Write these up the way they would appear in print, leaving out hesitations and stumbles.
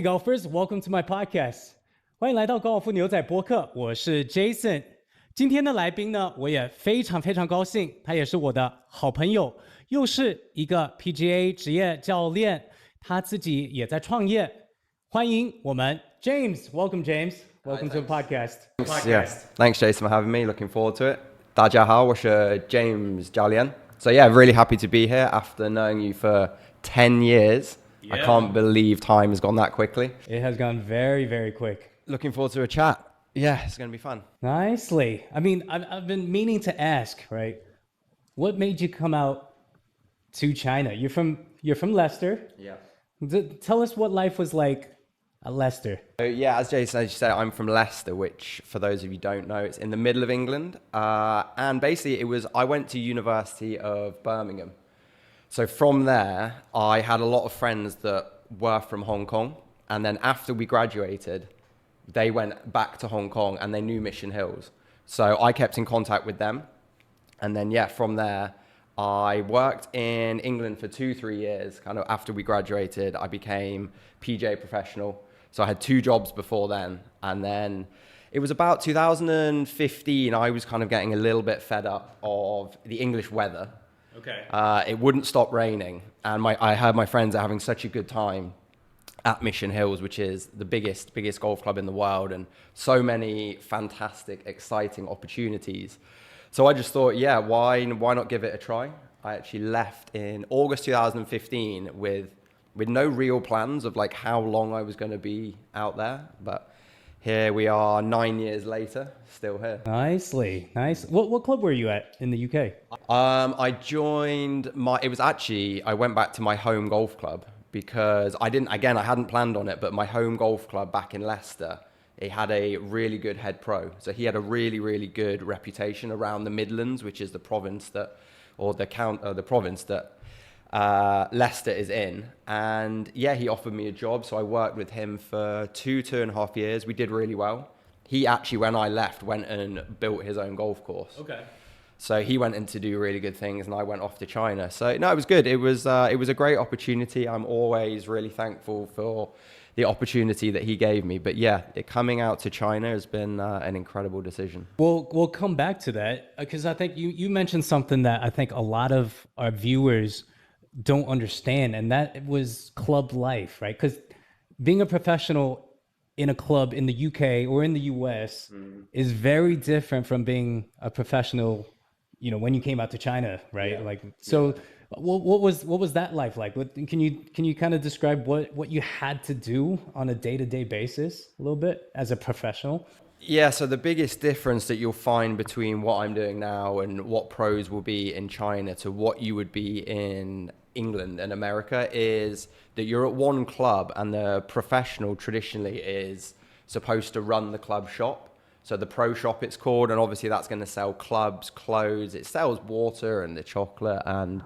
Hey golfers, welcome to my podcast. 欢迎来到高尔夫牛仔播客，我是 Jason。今天的来宾呢，我也非常高兴，他也是我的好朋友，又是一个 PGA 职业教练，他自己也在创业。欢迎我们 James. Welcome, James. Welcome to the podcast. Yeah, thanks, Jason, for having me. Looking forward to it. 大家好，我是 James 教练。So yeah, really happy to be here after knowing you for 10 years. Yeah. I can't believe time has gone that quickly. It has gone very quick. Looking forward to a chat. Yeah, it's going to be fun. Nicely. I mean, I've been meaning to ask, right? What made you come out to China? You're from Leicester. Yeah. Tell us what life was like at Leicester. So, yeah, as Jason said, I'm from Leicester, which for those of you who don't know, it's in the middle of England. And basically I went to University of Birmingham. So from there, I had a lot of friends that were from Hong Kong. And then after we graduated, they went back to Hong Kong and they knew Mission Hills. So I kept in contact with them. And then, yeah, from there, I worked in England for 2-3 years. Kind of after we graduated, I became PGA professional. So I had 2 jobs before then. And then it was about 2015, I was kind of getting a little bit fed up of the English weather. Okay. It wouldn't stop raining. And I heard my friends are having such a good time at Mission Hills, which is the biggest golf club in the world, and so many fantastic, exciting opportunities. So I just thought, yeah, why not give it a try? I actually left in August 2015 with no real plans of like how long I was going to be out there, but here we are 9 years later, still here. Nicely, nice. What club were you at in the UK? I joined I went back to my home golf club because I hadn't planned on it, but my home golf club back in Leicester, it had a really good head pro. So he had a really good reputation around the Midlands, which is the province that Leicester is in. And yeah, he offered me a job. So I worked with him for 2.5 years. We did really well. He actually, when I left, went and built his own golf course. Okay. So he went in to do really good things and I went off to China. So no, it was good. It was a great opportunity. I'm always really thankful for the opportunity that he gave me. But yeah, coming out to China has been an incredible decision. We'll come back to that because I think you mentioned something that I think a lot of our viewers don't understand, and that was club life, right? Because being a professional in a club in the UK or in the US is very different from being a professional, when you came out to China, right? Yeah. Like, so what was that life like? Can you kind of describe what you had to do on a day-to-day basis a little bit as a professional? Yeah, so the biggest difference that you'll find between what I'm doing now and what pros will be in China to what you would be in England and America is that you're at one club and the professional traditionally is supposed to run the club shop. So the pro shop it's called, and obviously that's going to sell clubs, clothes, it sells water and the chocolate and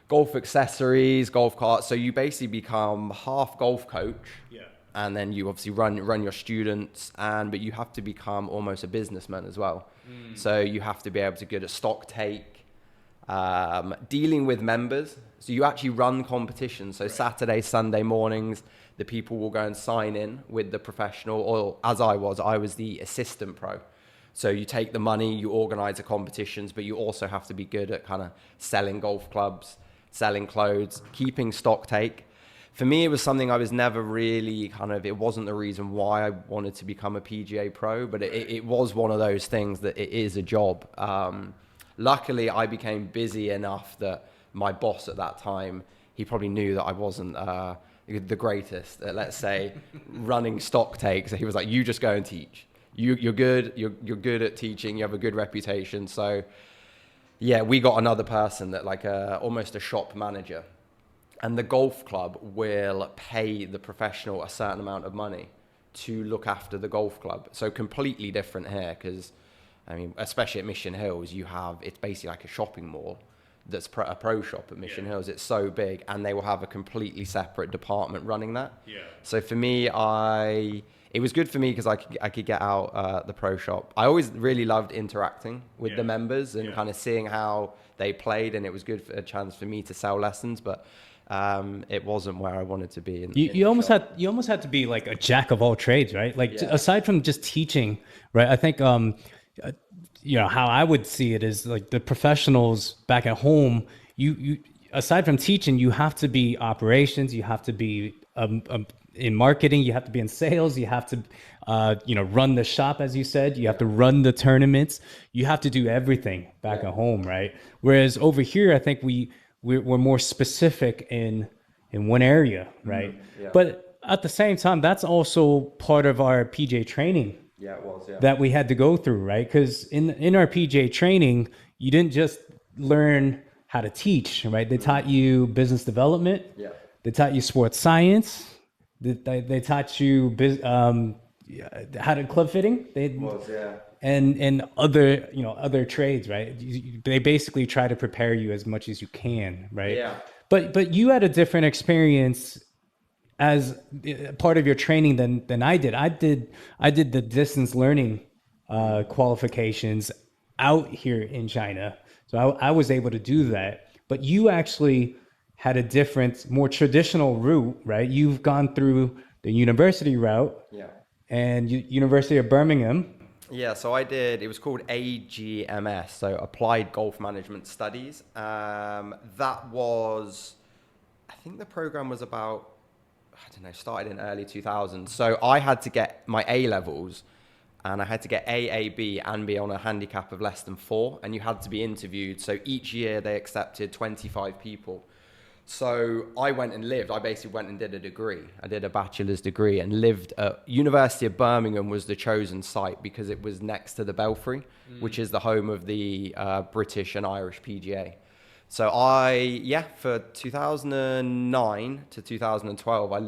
golf accessories, golf carts. So you basically become half golf coach. Yeah. And then you obviously run your students, but you have to become almost a businessman as well. So you have to be able to get a stock take, dealing with members. So you actually run competitions. So Saturday, Sunday mornings, the people will go and sign in with the professional, or as I was the assistant pro. So you take the money, you organize the competitions, but you also have to be good at kind of selling golf clubs, selling clothes, keeping stock take. For me, it was something I was never really it wasn't the reason why I wanted to become a PGA pro, but it was one of those things that it is a job. Luckily, I became busy enough that my boss at that time, he probably knew that I wasn't the greatest at, let's say, running stock takes. So he was like, you just go and teach. You're good. You're good at teaching. You have a good reputation. So yeah, we got another person that almost a shop manager. And the golf club will pay the professional a certain amount of money to look after the golf club. So completely different here because, especially at Mission Hills, it's basically like a shopping mall that's a pro shop at Mission Hills. It's so big and they will have a completely separate department running that. Yeah. So for me, it was good for me because I could get out the pro shop. I always really loved interacting with the members and kind of seeing how they played, and it was good for a chance for me to sell lessons. But it wasn't where I wanted to be. You almost had to be like a jack of all trades, right? Like aside from just teaching, right? I think how I would see it is like the professionals back at home. You aside from teaching, you have to be operations. You have to be in marketing. You have to be in sales. You have to run the shop, as you said. You have to run the tournaments. You have to do everything back at home, right? Whereas over here, I think we're more specific in one area, right? But at the same time, that's also part of our PGA training. Yeah, it was. Yeah. That we had to go through, right? Because in our PGA training, you didn't just learn how to teach, right? They taught you business development. Yeah. They taught you sports science. They taught you how to club fitting. And other trades, right? They basically try to prepare you as much as you can, right? Yeah. But you had a different experience as part of your training than I did. I did the distance learning qualifications out here in China, so I was able to do that. But you actually had a different, more traditional route, right? You've gone through the university route, and University of Birmingham. Yeah, so I did, it was called AGMS, so Applied Golf Management Studies. That was, I think the program was about, started in early 2000s. So I had to get my A-levels, and I had to get A, B, and be on a handicap of less than 4, and you had to be interviewed. So each year they accepted 25 people. So I basically went and did a degree. I did a bachelor's degree and lived at University of Birmingham was the chosen site because it was next to the Belfry, which is the home of the British and Irish PGA. So for 2009 to 2012, I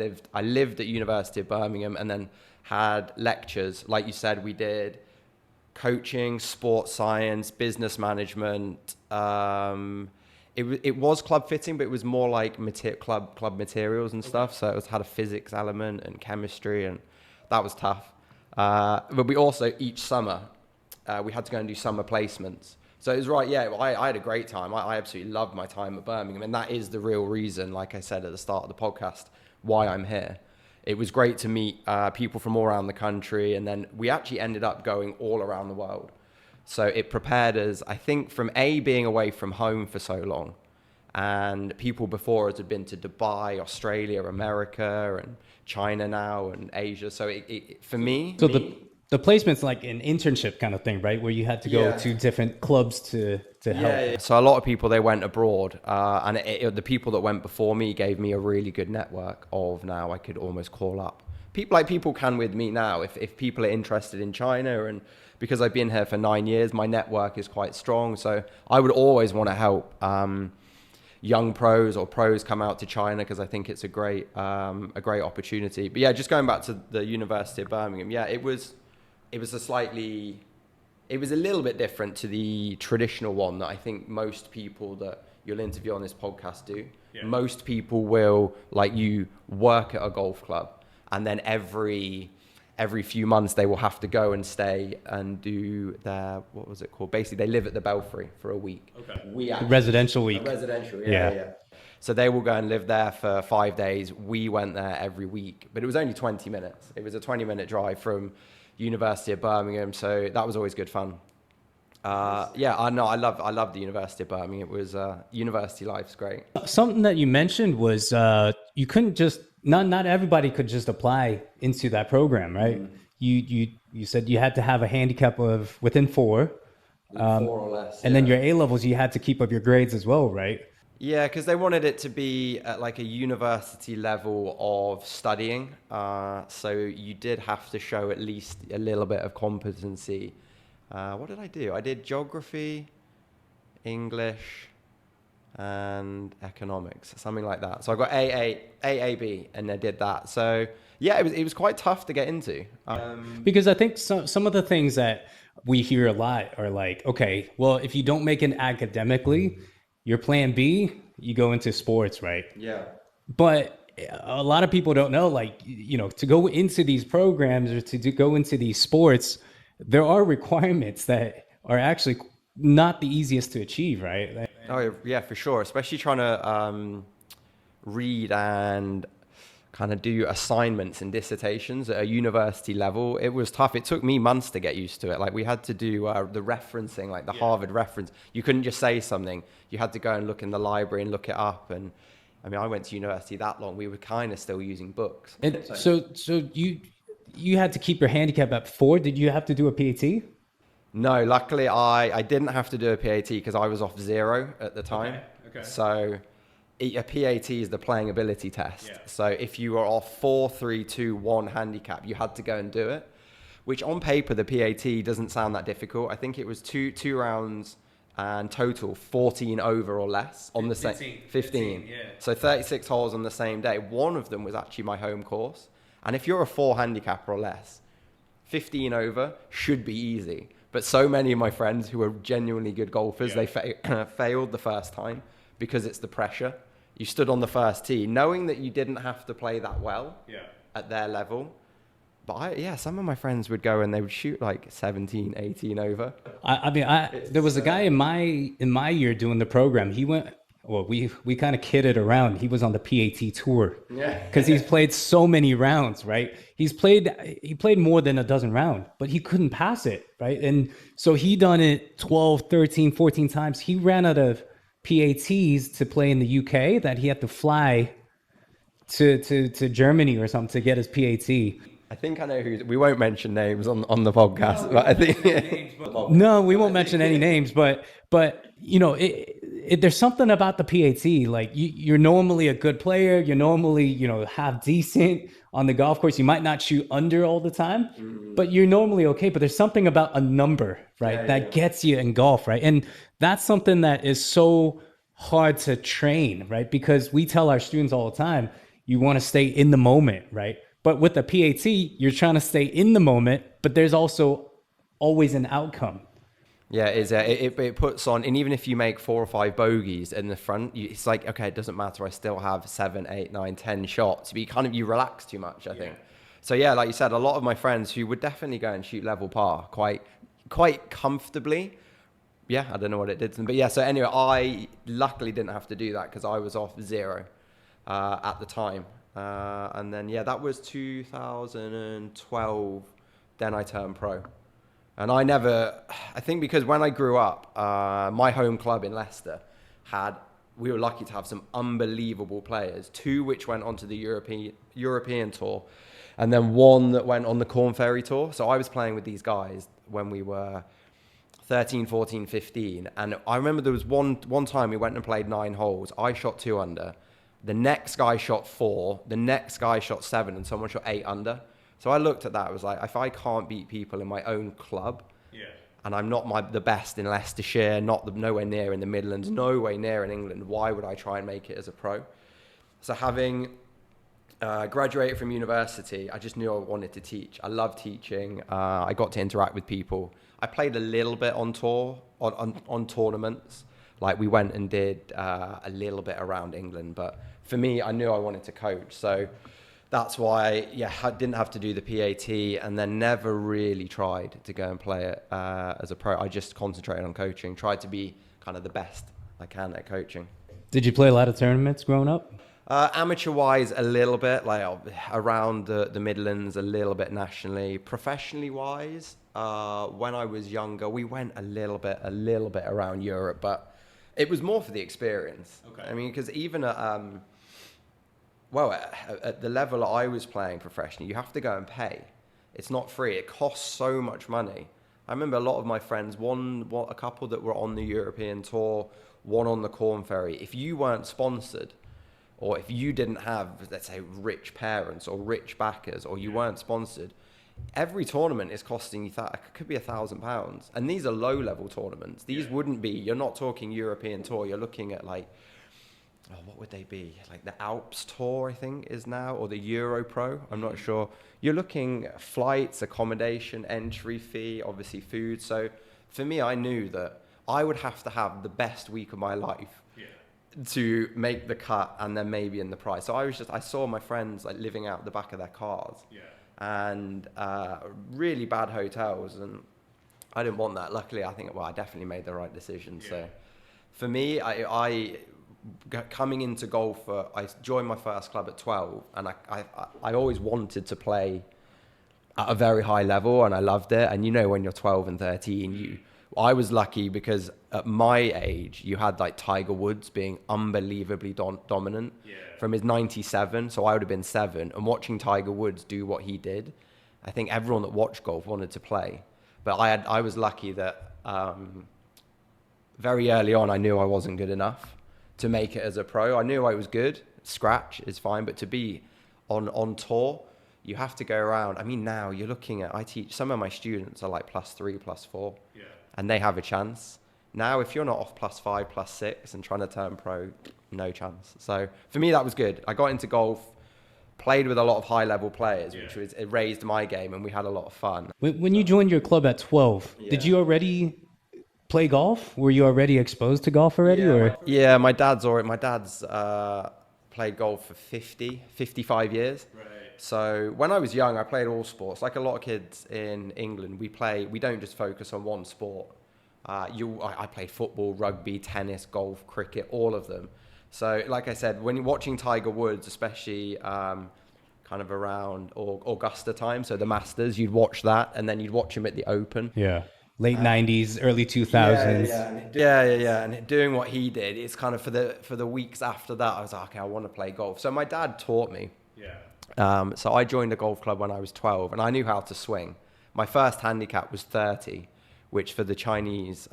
lived at University of Birmingham and then had lectures. Like you said, we did coaching, sports science, business management, It was club fitting, but it was more like club materials and stuff. So it had a physics element and chemistry, and that was tough. But we also, each summer, we had to go and do summer placements. So it was right, I had a great time. I absolutely loved my time at Birmingham, and that is the real reason, like I said at the start of the podcast, why I'm here. It was great to meet people from all around the country, and then we actually ended up going all around the world. So it prepared us, I think, from being away from home for so long. And people before us had been to Dubai, Australia, America, and China now, and Asia. So for me... So the placement's like an internship kind of thing, right? Where you had to go to different clubs to help. Yeah. So a lot of people, they went abroad. And the people that went before me gave me a really good network of now I could almost call up. People can with me now. If people are interested in China, and because I've been here for 9 years, my network is quite strong. So I would always want to help young pros or pros come out to China because I think it's a great opportunity. But yeah, just going back to the University of Birmingham, it was a little bit different to the traditional one that I think most people that you'll interview on this podcast do. Yeah. Most people will, like you, work at a golf club, and then every few months they will have to go and stay and do their, what was it called? Basically, they live at the Belfry for a week. Okay. Residential week. Residential, yeah. So they will go and live there for 5 days. We went there every week, but it was only 20 minutes. It was a 20-minute drive from University of Birmingham, so that was always good fun. I love the University of Birmingham. It was university life's great. Something that you mentioned was you couldn't just not everybody could just apply into that program, right? You said you had to have a handicap of within 4, 4 or less, and then your A levels you had to keep up your grades as well, right? Yeah, because they wanted it to be at like a university level of studying. So you did have to show at least a little bit of competency. What did I do? I did geography, English, and economics, something like that. So I got AAB, and I did that. So yeah, it was quite tough to get into. Because I think some of the things that we hear a lot are like, okay, well, if you don't make it academically, your plan B, you go into sports, right? Yeah. But a lot of people don't know, like, to go into these programs or to go into these sports, there are requirements that are actually not the easiest to achieve, right? Oh yeah, for sure. Especially trying to read and kind of do assignments and dissertations at a university level. It was tough. It took me months to get used to it. Like we had to do the referencing, like the Harvard reference. You couldn't just say something. You had to go and look in the library and look it up. And I mean, I went to university that long. We were kind of still using books. And so you had to keep your handicap at 4. Did you have to do a PAT? No, luckily I didn't have to do a PAT because I was off 0 at the time. Okay. So a PAT is the playing ability test. Yeah. So if you were off 4, 3, 2, 1 handicap, you had to go and do it, which on paper, the PAT doesn't sound that difficult. I think it was two rounds and total 14 over or less on the same 15. Yeah. So 36 holes on the same day. One of them was actually my home course. And if you're a 4 handicap or less, 15 over should be easy. But so many of my friends who are genuinely good golfers, they failed the first time because it's the pressure. You stood on the first tee knowing that you didn't have to play that well at their level. But some of my friends would go and they would shoot like 17, 18 over. I mean, there was a guy in my year doing the program. He went, well, we kind of kidded around. He was on the PAT tour because he's played so many rounds, right? He played more than a dozen rounds, but he couldn't pass it, right? And so he done it 12, 13, 14 times. He ran out of PATs to play in the UK that he had to fly to Germany or something to get his PAT. I think I know who. We won't mention names on the podcast, but I think no, we won't mention any names. But you know, there's something about the PAT. Like you're normally a good player. You're normally half decent on the golf course. You might not shoot under all the time, but you're normally okay. But there's something about a number, right, that gets you in golf, right? And that's something that is so hard to train, right? Because we tell our students all the time, you want to stay in the moment, right? But with the PAT, you're trying to stay in the moment, but there's also always an outcome. Yeah, it puts on, and even if you make 4 or 5 bogeys in the front, it's like, okay, it doesn't matter. I still have 7, 8, 9, 10 shots. But you relax too much, I think. So yeah, like you said, a lot of my friends who would definitely go and shoot level par quite comfortably. Yeah, I don't know what it did to them, but yeah. So anyway, I luckily didn't have to do that because I was off 0 at the time. And then, that was 2012. Then I turned pro. And I think because when I grew up, my home club in Leicester we were lucky to have some unbelievable players, 2 which went onto the European tour, and then 1 that went on the Corn Ferry tour. So I was playing with these guys when we were 13, 14, 15. And I remember there was one time we went and played 9 holes. I shot 2 under. The next guy shot 4, the next guy shot 7, and someone shot 8 under. So I looked at that, I was like, if I can't beat people in my own club, and I'm not the best in Leicestershire, nowhere near in the Midlands, nowhere near in England, why would I try and make it as a pro? So having graduated from university, I just knew I wanted to teach. I love teaching. I got to interact with people. I played a little bit on tour, on tournaments. Like we went and did a little bit around England, but for me, I knew I wanted to coach. So that's why, I didn't have to do the PAT and then never really tried to go and play it as a pro. I just concentrated on coaching, tried to be kind of the best I can at coaching. Did you play a lot of tournaments growing up? Amateur-wise, a little bit, like around the Midlands, a little bit nationally. Professionally-wise, when I was younger, we went a little bit around Europe, but it was more for the experience. Okay. I mean, because even at the level I was playing professionally, you have to go and pay. It's not free. It costs so much money. I remember a lot of my friends, a couple that were on the European tour, one on the Corn Ferry. If you weren't sponsored, or if you didn't have, let's say, rich parents or rich backers, or you weren't sponsored, every tournament is costing you it could be £1,000. And these are low-level tournaments. These wouldn't be, you're not talking European tour. You're looking at like, what would they be? Like the Alps tour, I think, is now, or the Euro Pro. I'm not sure. You're looking at flights, accommodation, entry fee, obviously food. So for me, I knew that I would have to have the best week of my life to make the cut and then maybe in the price. So I saw my friends like living out the back of their cars and really bad hotels. And I didn't want that. Luckily, I think, I definitely made the right decision. So for me, I coming into golf, I joined my first club at 12, and I always wanted to play at a very high level, and I loved it. And when you're 12 and 13, I was lucky because at my age, you had like Tiger Woods being unbelievably dominant from his 97. So I would have been 7, and watching Tiger Woods do what he did, I think everyone that watched golf wanted to play. But I was lucky that very early on, I knew I wasn't good enough to make it as a pro. I knew I was good. Scratch is fine, but to be on tour, you have to go around. I mean, now you're looking at, I teach, some of my students are like +3, +4, and they have a chance. Now, if you're not off +5, +6 and trying to turn pro, no chance. So for me, that was good. I got into golf, played with a lot of high level players, it raised my game, and we had a lot of fun. When you joined your club at 12, did you already play golf? Were you already exposed to golf already? Yeah, my dad's played golf for 55 years. Right. So when I was young, I played all sports. Like a lot of kids in England, we don't just focus on one sport. I played football, rugby, tennis, golf, cricket, all of them. So like I said, when you're watching Tiger Woods, especially kind of around Augusta time, so the Masters, you'd watch that, and then you'd watch him at the Open. Yeah. Late 90s, early 2000s. Yeah. And doing what he did, it's kind of for the weeks after that, I was like, okay, I want to play golf. So my dad taught me. Yeah. So I joined a golf club when I was 12, and I knew how to swing. My first handicap was 30, which for the Chinese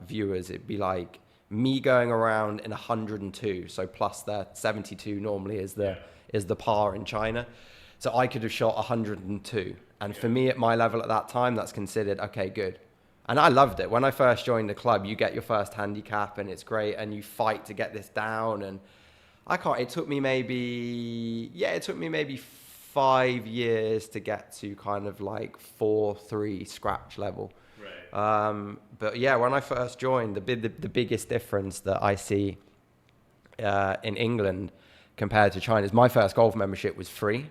viewers, it'd be like me going around in 102. So plus that 72 normally is the par in China. So I could have shot 102. And for me at my level at that time, that's considered, okay, good. And I loved it. When I first joined the club, you get your first handicap and it's great, and you fight to get this down. And it took me maybe 5 years to get to kind of like 4-3 scratch level. Right. But yeah, when I first joined, the biggest difference that I see in England compared to China is my first golf membership was free.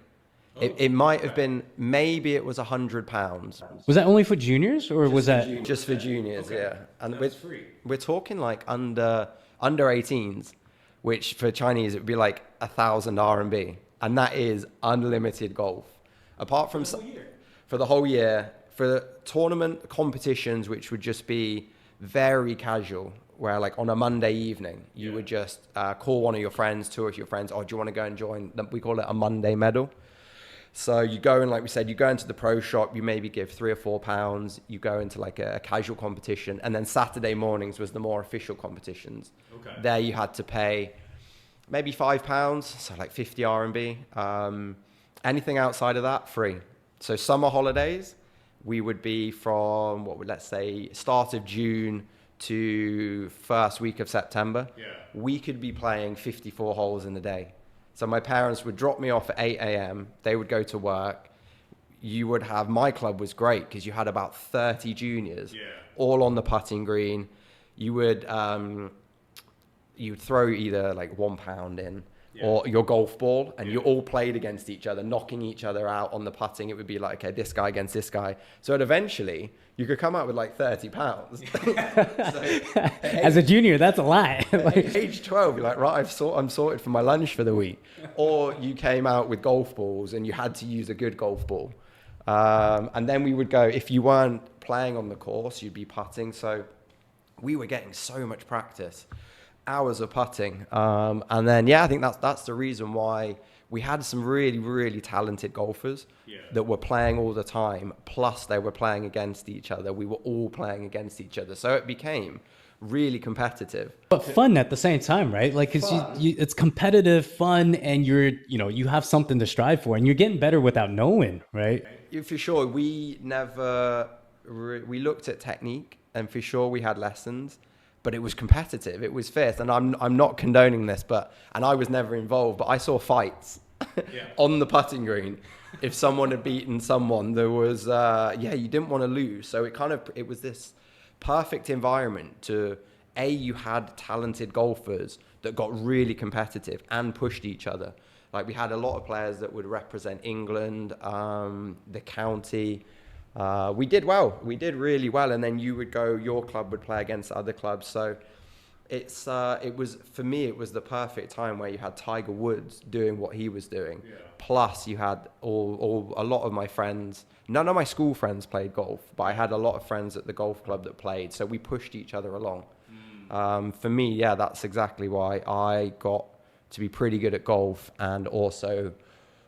It might have been, maybe it was £100. Was that only for juniors, or was that just for juniors? Okay. Yeah, and that's free. We're talking like under 18s, which for Chinese it would be like 1,000 RMB, and that is unlimited golf. Apart from for the whole year, for the tournament competitions, which would just be very casual, where like on a Monday evening you would just call one of your friends, two of your friends, do you want to go and join? We call it a Monday medal. So you go in, like we said, you go into the pro shop, you maybe give £3 or £4, you go into like a casual competition, and then Saturday mornings was the more official competitions. Okay. There you had to pay maybe £5, so like 50 RMB. Anything outside of that, free. So summer holidays, we would be from, let's say, start of June to first week of September. Yeah. We could be playing 54 holes in a day. So my parents would drop me off at 8 a.m. They would go to work. You would have, my club was great because you had about 30 juniors, all on the putting green. You would you'd throw either like £1 in or your golf ball, and you all played against each other, knocking each other out on the putting. It would be like, okay, this guy against this guy. So eventually you could come out with like £30. So, as a junior, that's a lot. Age 12, you're like, right, I'm sorted for my lunch for the week. Or you came out with golf balls and you had to use a good golf ball. And then we would go, if you weren't playing on the course, you'd be putting. So we were getting so much practice, hours of putting. And then, I think that's the reason why we had some really, really talented golfers that were playing all the time. Plus they were playing against each other. We were all playing against each other. So it became really competitive. But fun at the same time, right? Like, cause it's competitive, fun, and you have something to strive for, and you're getting better without knowing, right? For sure. We looked at technique, and for sure we had lessons. But it was competitive. It was fierce, and I'm not condoning this, and I was never involved. But I saw fights on the putting green. If someone had beaten someone, there was you didn't want to lose. So it was this perfect environment you had talented golfers that got really competitive and pushed each other. Like we had a lot of players that would represent England, the county. We did well. We did really well. And then your club would play against other clubs. So It was, for me, it was the perfect time where you had Tiger Woods doing what he was doing. Plus you had a lot of my friends, none of my school friends played golf, but I had a lot of friends at the golf club that played. So we pushed each other along. For me, yeah, that's exactly why I got to be pretty good at golf, and also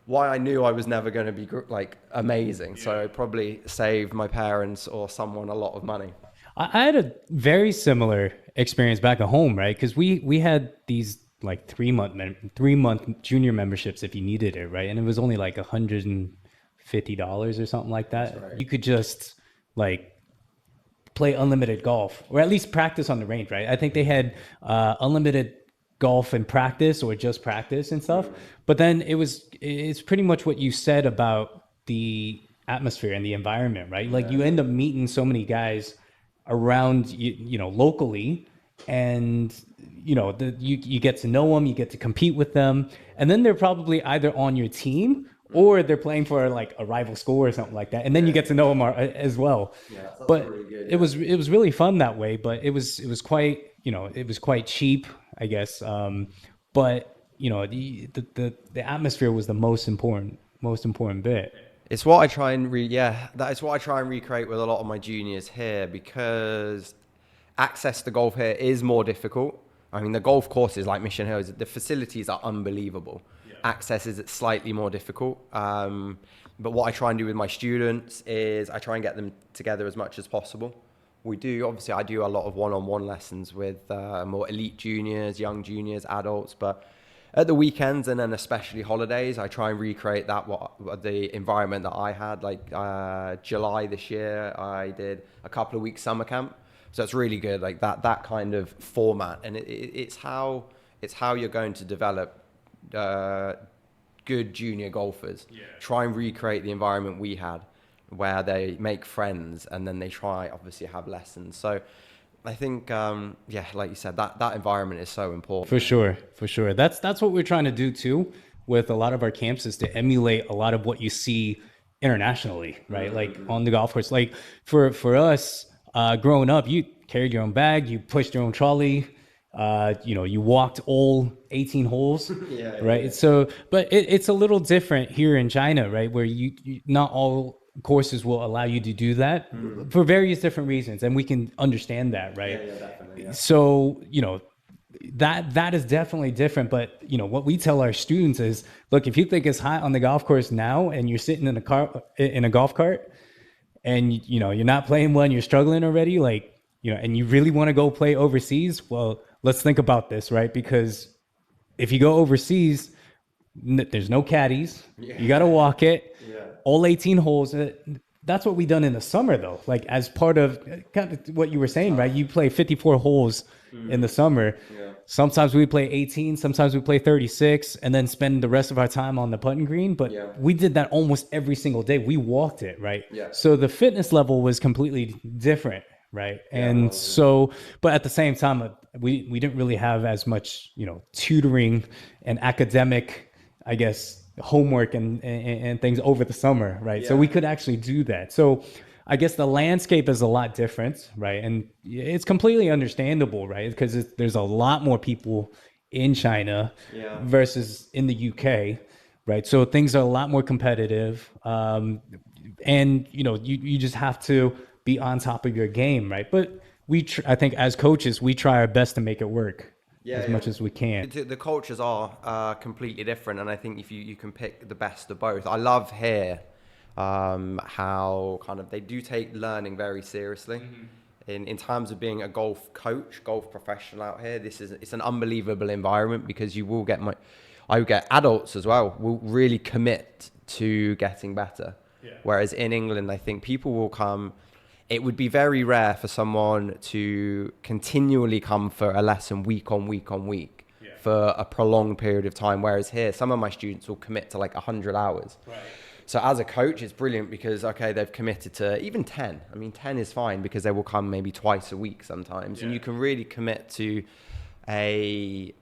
why I knew I was never going to be like amazing. So it probably saved my parents or someone a lot of money. I had a very similar experience back at home, right? Because we had these like 3-month junior memberships if you needed it, right? And it was only like $150 or something like that. Right. You could just like play unlimited golf, or at least practice on the range, right? I think they had unlimited golf and practice, or just practice and stuff. But then it's pretty much what you said about the atmosphere and the environment, right? Like you end up meeting so many guys around you know, locally, and you know, you get to know them, you get to compete with them, and then they're probably either on your team or they're playing for like a rival school or something like that, and then you get to know them as well. But really good, it was really fun that way. But it was quite, you know, it was quite cheap, I guess. But you know, the atmosphere was the most important bit. It's what I try and that is what I try and recreate with a lot of my juniors here, because access to golf here is more difficult. I mean, the golf courses like Mission Hill, the facilities are unbelievable. Access is slightly more difficult. But what I try and do with my students is I try and get them together as much as possible. I do a lot of one-on-one lessons with more elite juniors, young juniors, adults, but at the weekends and then especially holidays, I try and recreate the environment that I had. Like July this year, I did a couple of weeks summer camp. So it's really good, like that kind of format. And it's how you're going to develop good junior golfers. Try and recreate the environment we had, where they make friends and then they try, obviously, have lessons. So I think, like you said, that environment is so important. For sure. That's what we're trying to do too with a lot of our camps, is to emulate a lot of what you see internationally, right? Like on the golf course. Like for us, growing up, you carried your own bag, you pushed your own trolley, you know, you walked all 18 holes, right? Yeah. So, but it's a little different here in China, right? Where you not all courses will allow you to do that for various different reasons, and we can understand that, right? Definitely. So, you know, that is definitely different. But you know, what we tell our students is, look, if you think it's hot on the golf course now, and you're sitting in a golf cart, and you know, you're not playing well and you're struggling already, like, you know, and you really want to go play overseas, well, let's think about this, right? Because if you go overseas, there's no caddies. You got to walk it. All 18 holes. That's what we done in the summer, though. Like, as part of kind of what you were saying, right? You play 54 holes in the summer. Sometimes we play 18, sometimes we play 36, and then spend the rest of our time on the putting green. But we did that almost every single day. We walked it, right? So the fitness level was completely different, right? And so, but at the same time, we didn't really have as much, you know, tutoring and academic, I guess, homework and things over the summer, right? So we could actually do that. So I guess the landscape is a lot different, right? And it's completely understandable, right? Because there's a lot more people in China versus in the UK, right? So things are a lot more competitive. And, you know, you just have to be on top of your game, right? But I think as coaches, we try our best to make it work. As much as we can. The cultures are completely different, and I think if you can pick the best of both. I love here how kind of they do take learning very seriously. In terms of being a golf coach, golf professional out here, it's an unbelievable environment, because you will get I get adults as well will really commit to getting better. Whereas in England, I think people will come. It would be very rare for someone to continually come for a lesson week on week on week for a prolonged period of time. Whereas here, some of my students will commit to like 100 hours. So as a coach, it's brilliant because, okay, they've committed to even 10. I mean, 10 is fine because they will come maybe twice a week sometimes. And you can really commit to a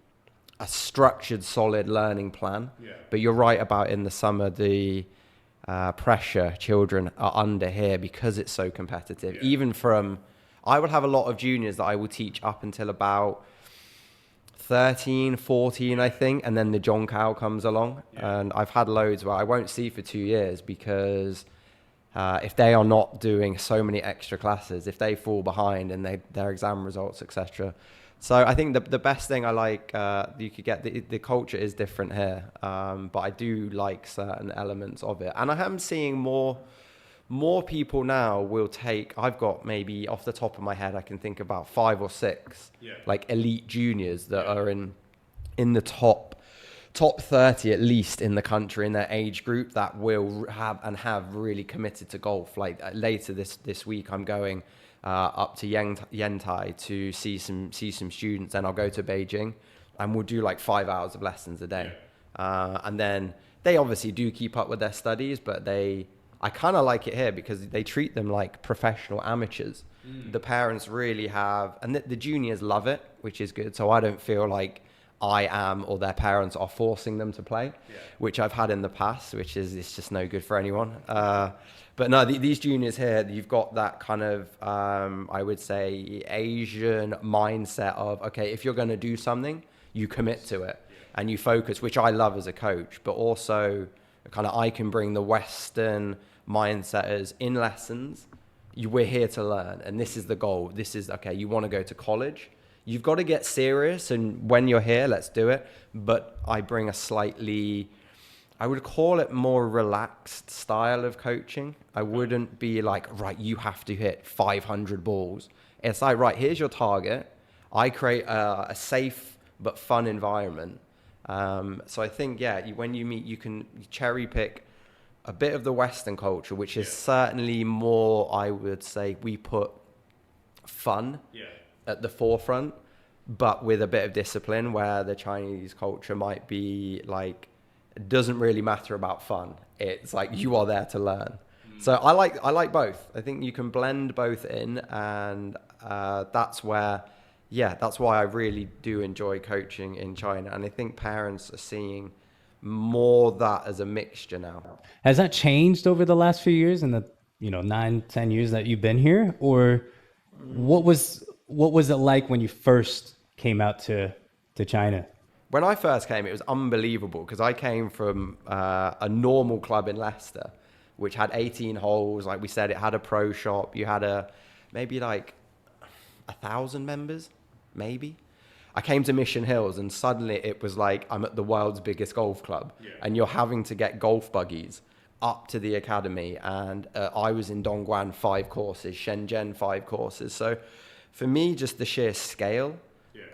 structured, solid learning plan. But you're right about in the summer, the pressure children are under here because it's so competitive. Even I will have a lot of juniors that I will teach up until about 13, 14, I think, and then the John Cow comes along. And I've had loads where I won't see for 2 years because if they are not doing so many extra classes, if they fall behind and their exam results, etc. So I think the best thing I like, you could get, the culture is different here, but I do like certain elements of it. And I am seeing more people now will take, I've got maybe off the top of my head, I can think about 5 or 6 like elite juniors that are in the top 30 at least in the country in their age group that will have really committed to golf. Like later this week, I'm going up to Yantai to see some students, and I'll go to Beijing and we'll do like 5 hours of lessons a day. And then they obviously do keep up with their studies, but I kind of like it here because they treat them like professional amateurs. The parents really have, and the juniors love it, which is good. So I don't feel like I am or their parents are forcing them to play, which I've had in the past, which is it's just no good for anyone. But no, these juniors here, you've got that kind of, I would say, Asian mindset of, okay, if you're going to do something, you commit to it and you focus, which I love as a coach, but also kind of I can bring the Western mindset as in lessons, we're here to learn. And this is the goal. This is, okay, you want to go to college. You've got to get serious. And when you're here, let's do it. But I bring a slightly, I would call it more relaxed style of coaching. I wouldn't be like, right, you have to hit 500 balls. It's like, right, here's your target. I create a safe but fun environment. So I think, when you meet, you can cherry pick a bit of the Western culture, which is certainly more, I would say, we put fun at the forefront, but with a bit of discipline, where the Chinese culture might be like, it doesn't really matter about fun. It's like you are there to learn. So I like both. I think you can blend both in, and that's why I really do enjoy coaching in China. And I think parents are seeing more that as a mixture now. Has that changed over the last few years in the 9-10 years that you've been here? Or what was it like when you first came out to China? When I first came, it was unbelievable because I came from a normal club in Leicester, which had 18 holes. Like we said, it had a pro shop. You had maybe like 1,000 members, maybe. I came to Mission Hills and suddenly it was like I'm at the world's biggest golf club, and you're having to get golf buggies up to the academy. And I was in Dongguan 5 courses, Shenzhen 5 courses. So for me, just the sheer scale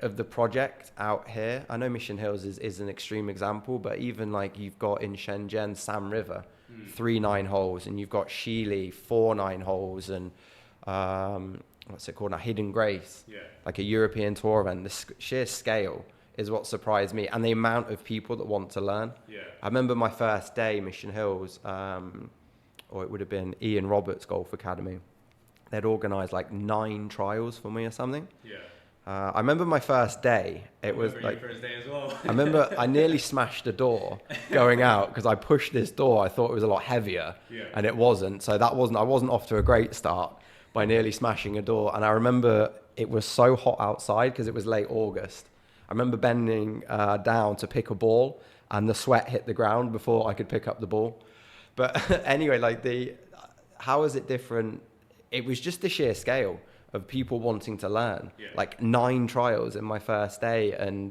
of the project out here. I know Mission Hills is an extreme example, but even like you've got in Shenzhen, Sam River, 3 9-holes, and you've got Shili, 4 9-holes, and what's it called now? Hidden Grace, like a European tour event. The sheer scale is what surprised me, and the amount of people that want to learn. I remember my first day, Mission Hills, or it would have been Ian Roberts Golf Academy. They'd organised like 9 trials for me or something. I remember my first day. It was like your first day as well. I remember I nearly smashed a door going out because I pushed this door. I thought it was a lot heavier, and it wasn't. So I wasn't off to a great start by nearly smashing a door. And I remember it was so hot outside because it was late August. I remember bending down to pick a ball, and the sweat hit the ground before I could pick up the ball. But anyway, like how is it different? It was just the sheer scale of people wanting to learn. Like 9 trials in my first day. And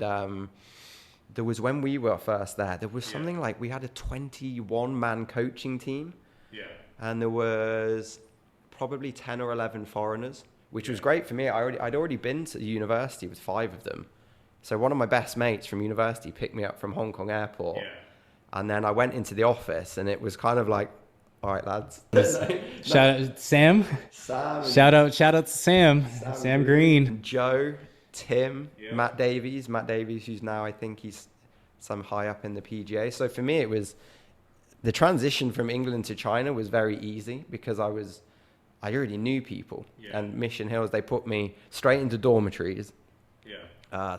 there was, when we were first there was something like, we had a 21-man coaching team. And there was probably 10 or 11 foreigners, which was great for me. I'd already been to university with 5 of them. So one of my best mates from university picked me up from Hong Kong airport. And then I went into the office, and it was kind of like, all right, lads. Shout out Sam. Shout out to Sam Green. Joe, Tim, Matt Davies, who's now, I think he's some high up in the PGA. So for me, it was, the transition from England to China was very easy because I already knew people. And Mission Hills, they put me straight into dormitories.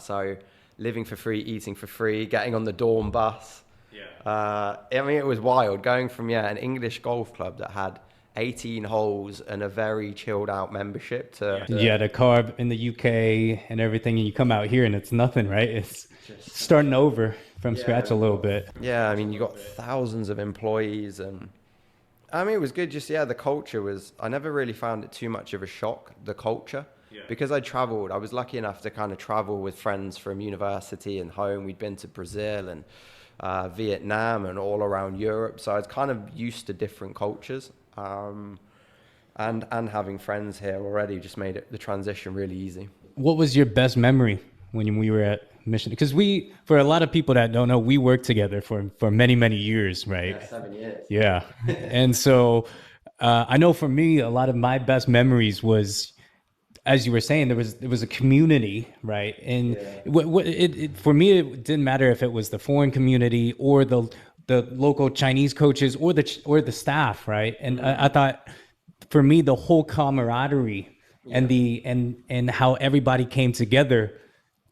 So living for free, eating for free, getting on the dorm bus. I mean, it was wild going from an English golf club that had 18 holes and a very chilled out membership to Yeah, the carb in the UK and everything, and you come out here and it's nothing, right? It's starting over from scratch a little bit. Yeah, I mean, you got thousands of employees, and I mean, it was good. Just, yeah, the culture was, I never really found it too much of a shock, the culture, because I traveled. I was lucky enough to kind of travel with friends from university and home. We'd been to Brazil and Vietnam and all around Europe. So I was kind of used to different cultures. And having friends here already just made the transition really easy. What was your best memory when we were at Mission? Because for a lot of people that don't know, we worked together for many, many years, right? Yeah, 7 years. Yeah. And so I know for me, a lot of my best memories was, as you were saying, there was a community, right? And for me, it didn't matter if it was the foreign community or the local Chinese coaches or the staff, right? And I thought, for me, the whole camaraderie and how everybody came together,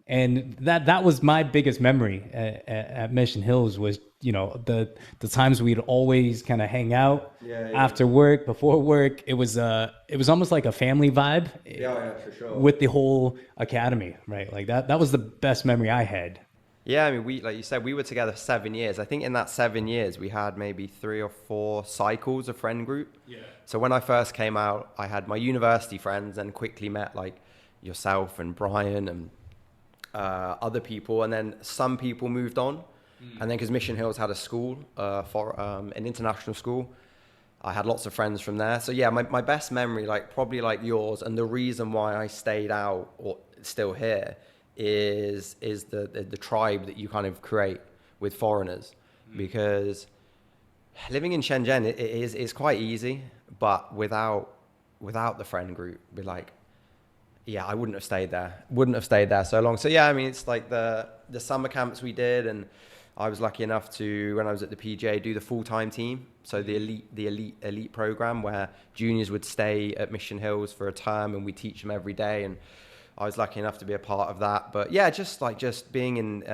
and that was my biggest memory at Mission Hills was, the times we'd always kind of hang out after work, before work. It was almost like a family vibe. For sure. With the whole academy, right? Like that was the best memory I had. Yeah, I mean, like you said, we were together 7 years. I think in that 7 years, we had maybe 3 or 4 cycles of friend group. Yeah. So when I first came out, I had my university friends and quickly met like yourself and Brian and other people. And then some people moved on. And then because Mission Hills had a school, an international school, I had lots of friends from there. So yeah, my best memory, like probably like yours, and the reason why I stayed out or still here is the tribe that you kind of create with foreigners. Because living in Shenzhen, it's quite easy, but without the friend group, be like, yeah, I wouldn't have stayed there so long. So yeah, I mean, it's like the summer camps we did, and I was lucky enough to, when I was at the PGA, do the full-time team. So the elite program where juniors would stay at Mission Hills for a term and we teach them every day. And I was lucky enough to be a part of that. But yeah, just being in,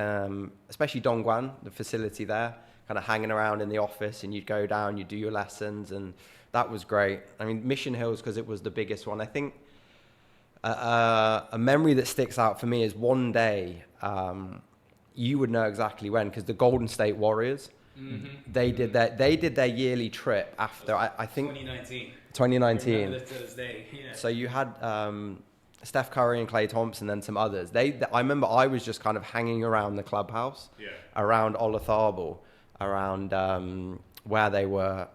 especially Dongguan, the facility there, kind of hanging around in the office, and you'd go down, you'd do your lessons, and that was great. I mean, Mission Hills, because it was the biggest one, I think a memory that sticks out for me is one day, you would know exactly when, because the Golden State Warriors, they did their yearly trip after, I think 2019. I remember this day. Yeah. So you had Steph Curry and Klay Thompson and some others. I remember I was just kind of hanging around the clubhouse, around Olatharbel, around where they were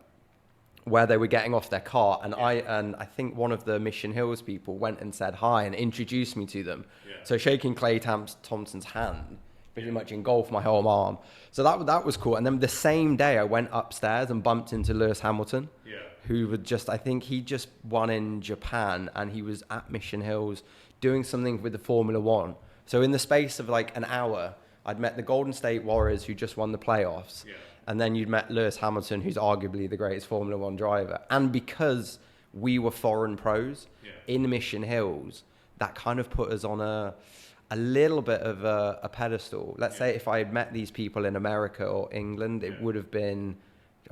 getting off their cart, and I think one of the Mission Hills people went and said hi and introduced me to them. So shaking Klay Thompson's hand pretty much engulfed my whole arm. So that was cool. And then the same day I went upstairs and bumped into Lewis Hamilton, who would I think he just won in Japan, and he was at Mission Hills doing something with the Formula One. So in the space of like an hour, I'd met the Golden State Warriors, who just won the playoffs. And then you'd met Lewis Hamilton, who's arguably the greatest Formula One driver. And because we were foreign pros in Mission Hills, that kind of put us on a little bit of a pedestal. Let's say if I had met these people in America or England, it would have been,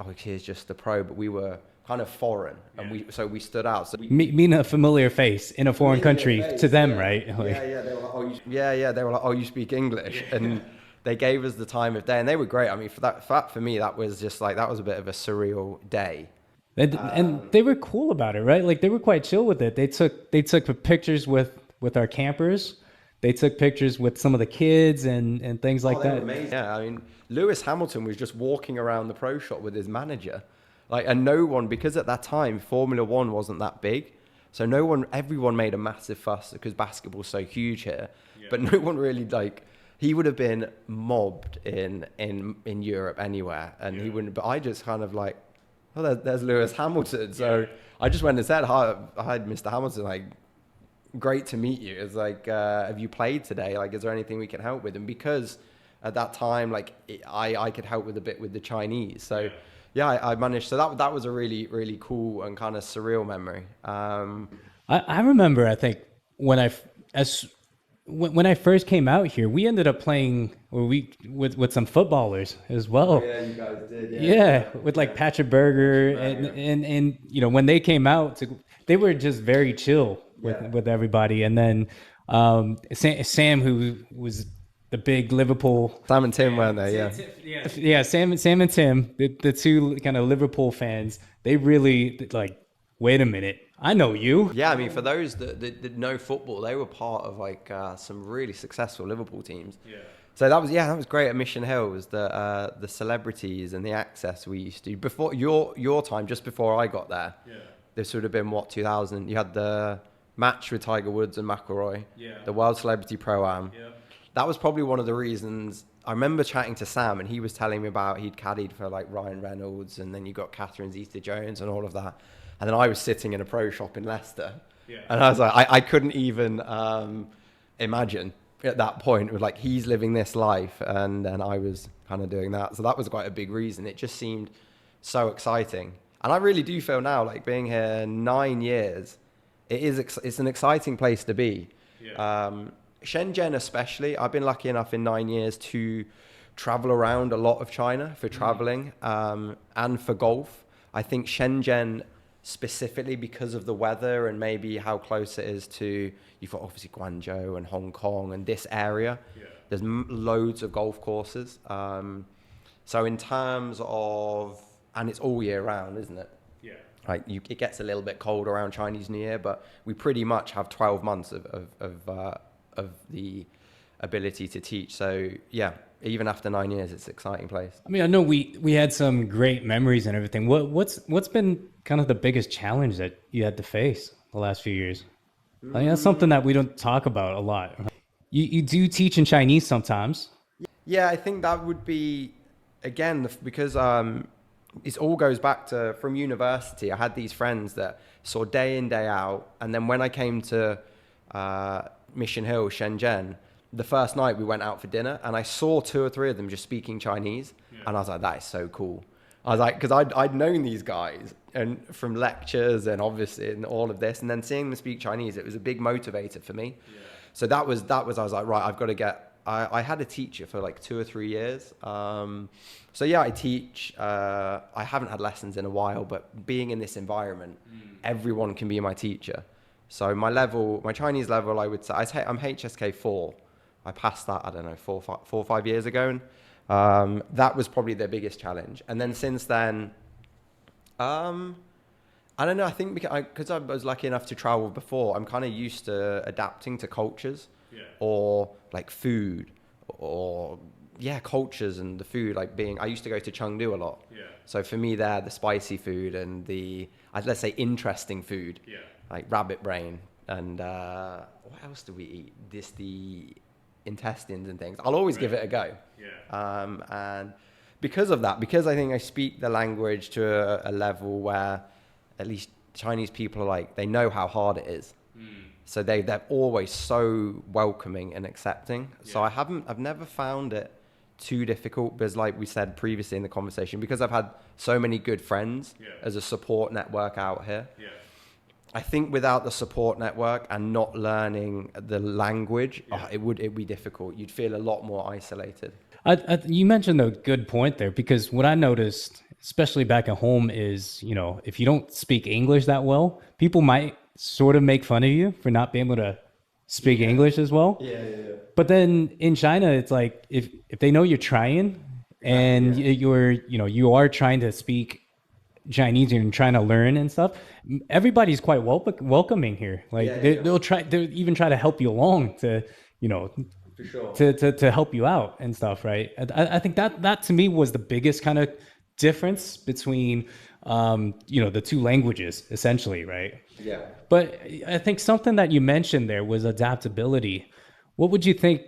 oh, here's just the pro, but we were kind of foreign, and we stood out. So meeting a familiar face in a foreign country to them, right? They were like, they were like, oh, you speak English, and they gave us the time of day, and they were great. I mean, for me, that was just like, that was a bit of a surreal day. And they were cool about it, right? Like they were quite chill with it. They took pictures with our campers. They took pictures with some of the kids and things like that. Amazing. Yeah, I mean, Lewis Hamilton was just walking around the pro shop with his manager. Like, and no one, because at that time, Formula One wasn't that big. So everyone made a massive fuss because basketball's so huge here. But no one really, like, he would have been mobbed in Europe anywhere. And he wouldn't, but I just kind of like, oh, there's Lewis Hamilton. So I just went and said, hi, Mr. Hamilton, like, great to meet you. It's like, have you played today? Like, is there anything we can help with? And because at that time, like, I could help with a bit with the Chinese. So I managed. So that was a really, really cool and kind of surreal memory. I remember, I think when when I first came out here, we ended up playing with some footballers as well. Yeah, you guys did. Yeah, with like Patrick Berger and you know, when they came out, they were just very chill with everybody. And then Sam, who was the big Liverpool. Sam and Tim weren't they? Yeah, Sam and Tim, the two kind of Liverpool fans, they really like, wait a minute, I know you. Yeah, I mean, for those that know football, they were part of like some really successful Liverpool teams. Yeah. So that was great at Mission Hill, was the celebrities and the access we used to. Before your time, just before I got there, this would have been what, 2000. You had the match with Tiger Woods and McIlroy, the World Celebrity Pro-Am. Yeah. That was probably one of the reasons. I remember chatting to Sam, and he was telling me about he'd caddied for like Ryan Reynolds, and then you got Catherine Zeta-Jones and all of that. And then I was sitting in a pro shop in Leicester, and I was like, I couldn't even imagine at that point. It was like, he's living this life, and I was kind of doing that. So that was quite a big reason. It just seemed so exciting. And I really do feel now, like being here 9 years, it's an exciting place to be. Yeah. Shenzhen especially, I've been lucky enough in 9 years to travel around a lot of China for traveling and for golf. I think Shenzhen, specifically because of the weather and maybe how close it is to, you've got obviously Guangzhou and Hong Kong and this area, there's loads of golf courses. So in terms of, and it's all year round, isn't it? Yeah. Like it gets a little bit cold around Chinese New Year, but we pretty much have 12 months of the ability to teach. So yeah, even after 9 years, it's an exciting place. I mean, I know we had some great memories and everything. What's been kind of the biggest challenge that you had to face the last few years? I think that's something that we don't talk about a lot. You do teach in Chinese sometimes. Yeah, I think that would be, again, because it all goes back to from university. I had these friends that saw day in, day out. And then when I came to Mission Hill, Shenzhen, the first night we went out for dinner, and I saw 2 or 3 of them just speaking Chinese. And I was like, that is so cool. I was like, because I'd known these guys and from lectures and obviously and all of this, and then seeing them speak Chinese, it was a big motivator for me. So that was I was like, right, I've got to get, I had a teacher for like 2 or 3 years. So yeah, I teach. I haven't had lessons in a while, but being in this environment, everyone can be my teacher. So my Chinese level, I would say, I'm HSK 4. I passed that, I don't know, 4 or 5 years ago. And that was probably their biggest challenge. And then since then, I don't know, I think because I was lucky enough to travel before, I'm kind of used to adapting to cultures or like food or cultures and the food, like I used to go to Chengdu a lot. So for me there, the spicy food and let's say interesting food, like rabbit brain and what else do we eat? The intestines and things. I'll always give it a go. And because of that, because I think I speak the language to a level where at least Chinese people are like, they know how hard it is. So they're always so welcoming and accepting. So I've never found it too difficult, because like we said previously in the conversation, because I've had so many good friends as a support network out here. I think without the support network and not learning the language, it'd be difficult. You'd feel a lot more isolated. You mentioned a good point there, because what I noticed, especially back at home, is, you know, if you don't speak English that well, people might sort of make fun of you for not being able to speak English as well. But then in China, it's like if they know you're trying and you are trying to speak Chinese and trying to learn and stuff, everybody's quite welcoming here. Like they'll even try to help you along to, you know, for sure. to help you out and stuff, right? I think that to me was the biggest kind of difference between the two languages, essentially, right? Yeah. But I think something that you mentioned there was adaptability. What would you think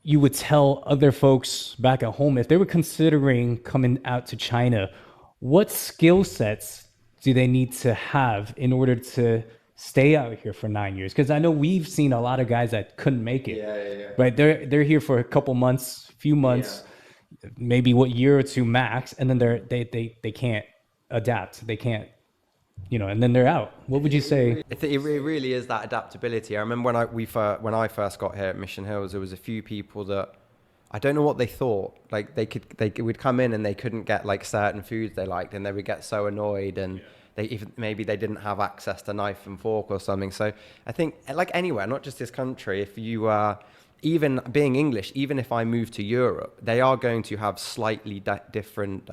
you would tell other folks back at home if they were considering coming out to China? What skill sets do they need to have in order to stay out here for 9 years? Because I know we've seen a lot of guys that couldn't make it. Right? They're here for a couple months, few months, maybe what, year or two max, and then they can't adapt. They can't and then they're out. What would you say? It really is that adaptability. I remember when I first got here at Mission Hills, there was a few people that I don't know what they thought. Like they would come in and they couldn't get like certain foods they liked, and they would get so annoyed, and maybe they didn't have access to knife and fork or something. So I think like anywhere, not just this country, if you are even being English, even if I move to Europe, they are going to have slightly different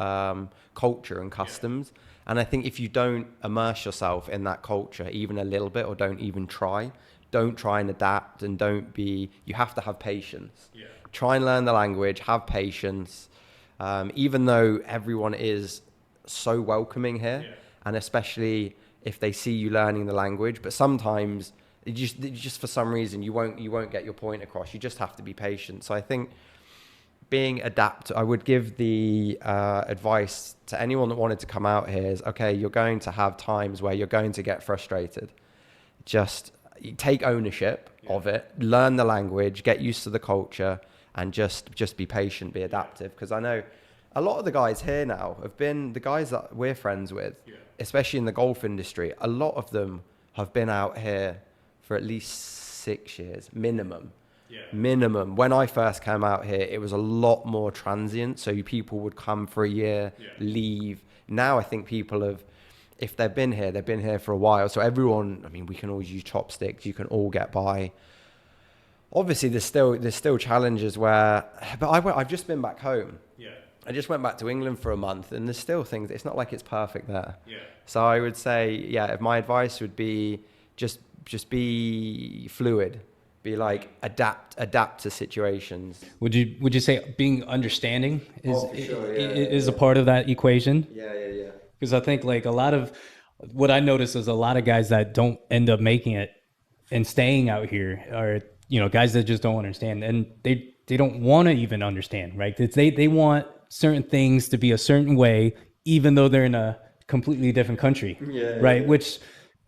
culture and customs. Yeah. And I think if you don't immerse yourself in that culture even a little bit, or don't try and adapt, and you have to have patience. Yeah. Try and learn the language, have patience, even though everyone is so welcoming here, and especially if they see you learning the language. But sometimes just for some reason you won't get your point across. You just have to be patient. So I think I would give the advice to anyone that wanted to come out here is, okay, you're going to have times where you're going to get frustrated. Just take ownership of it, learn the language, get used to the culture, and just be patient, be adaptive. Because I know a lot of the guys here now have been the guys that we're friends with, especially in the golf industry. A lot of them have been out here for at least 6 years minimum. Minimum. When I first came out here, it was a lot more transient. So people would come for a year, leave. Now I think people if they've been here for a while. So everyone, I mean, we can always use chopsticks. You can all get by. Obviously, there's still challenges but I've just been back home. I just went back to England for a month, and there's still things. It's not like it's perfect there. So I would say, my advice would be just be fluid. Be like adapt to situations. Would you say being understanding is a part of that equation? Yeah. Because I think like a lot of what I notice is a lot of guys that don't end up making it and staying out here are guys that just don't understand, and they don't want to even understand, right? They want certain things to be a certain way, even though they're in a completely different country, right? Which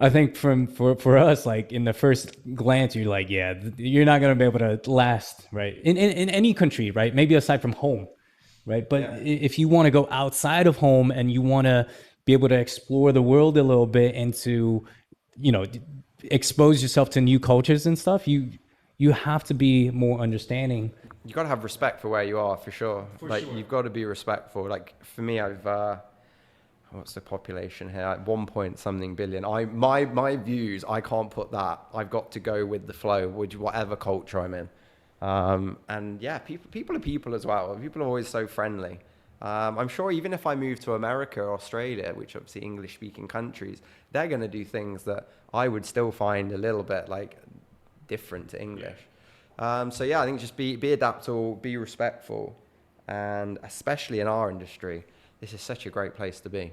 I think for us, like in the first glance, you're like, you're not going to be able to last, right? In any country, right? Maybe aside from home, right? But if you want to go outside of home and you want to be able to explore the world a little bit and to, expose yourself to new cultures and stuff, you have to be more understanding. You got to have respect for where you are, for sure. You've got to be respectful. Like for me, what's the population here? 1 point something billion. My views, I can't put that. I've got to go with the flow, with whatever culture I'm in. And people are people as well. People are always so friendly. I'm sure even if I move to America or Australia, which are obviously English-speaking countries, they're going to do things that I would still find a little bit like different to English. I think just be adaptable, be respectful, and especially in our industry, this is such a great place to be.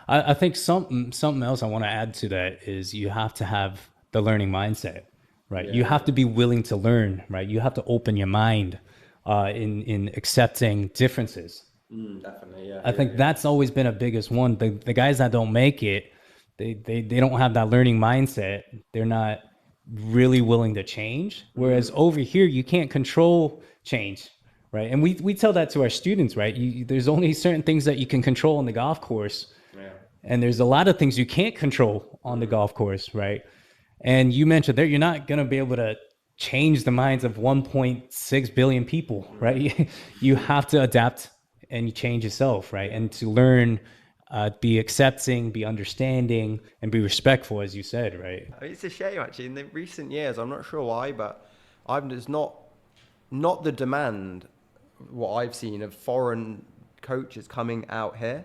I think something else I want to add to that is you have to have the learning mindset, right? You have to be willing to learn, right? You have to open your mind in accepting differences. Definitely, I think that's always been a biggest one. The guys that don't make it, they don't have that learning mindset. They're not really willing to change. Whereas over here, you can't control change. Right. And we tell that to our students, right? There's only certain things that you can control on the golf course. And there's a lot of things you can't control on the golf course, right? And you mentioned there, you're not going to be able to change the minds of 1.6 billion people, right? You have to adapt and you change yourself, right? And to learn, be accepting, be understanding, and be respectful, as you said, right? It's a shame, actually. In the recent years, I'm not sure why, but there's not the demand, what I've seen, of foreign coaches coming out here.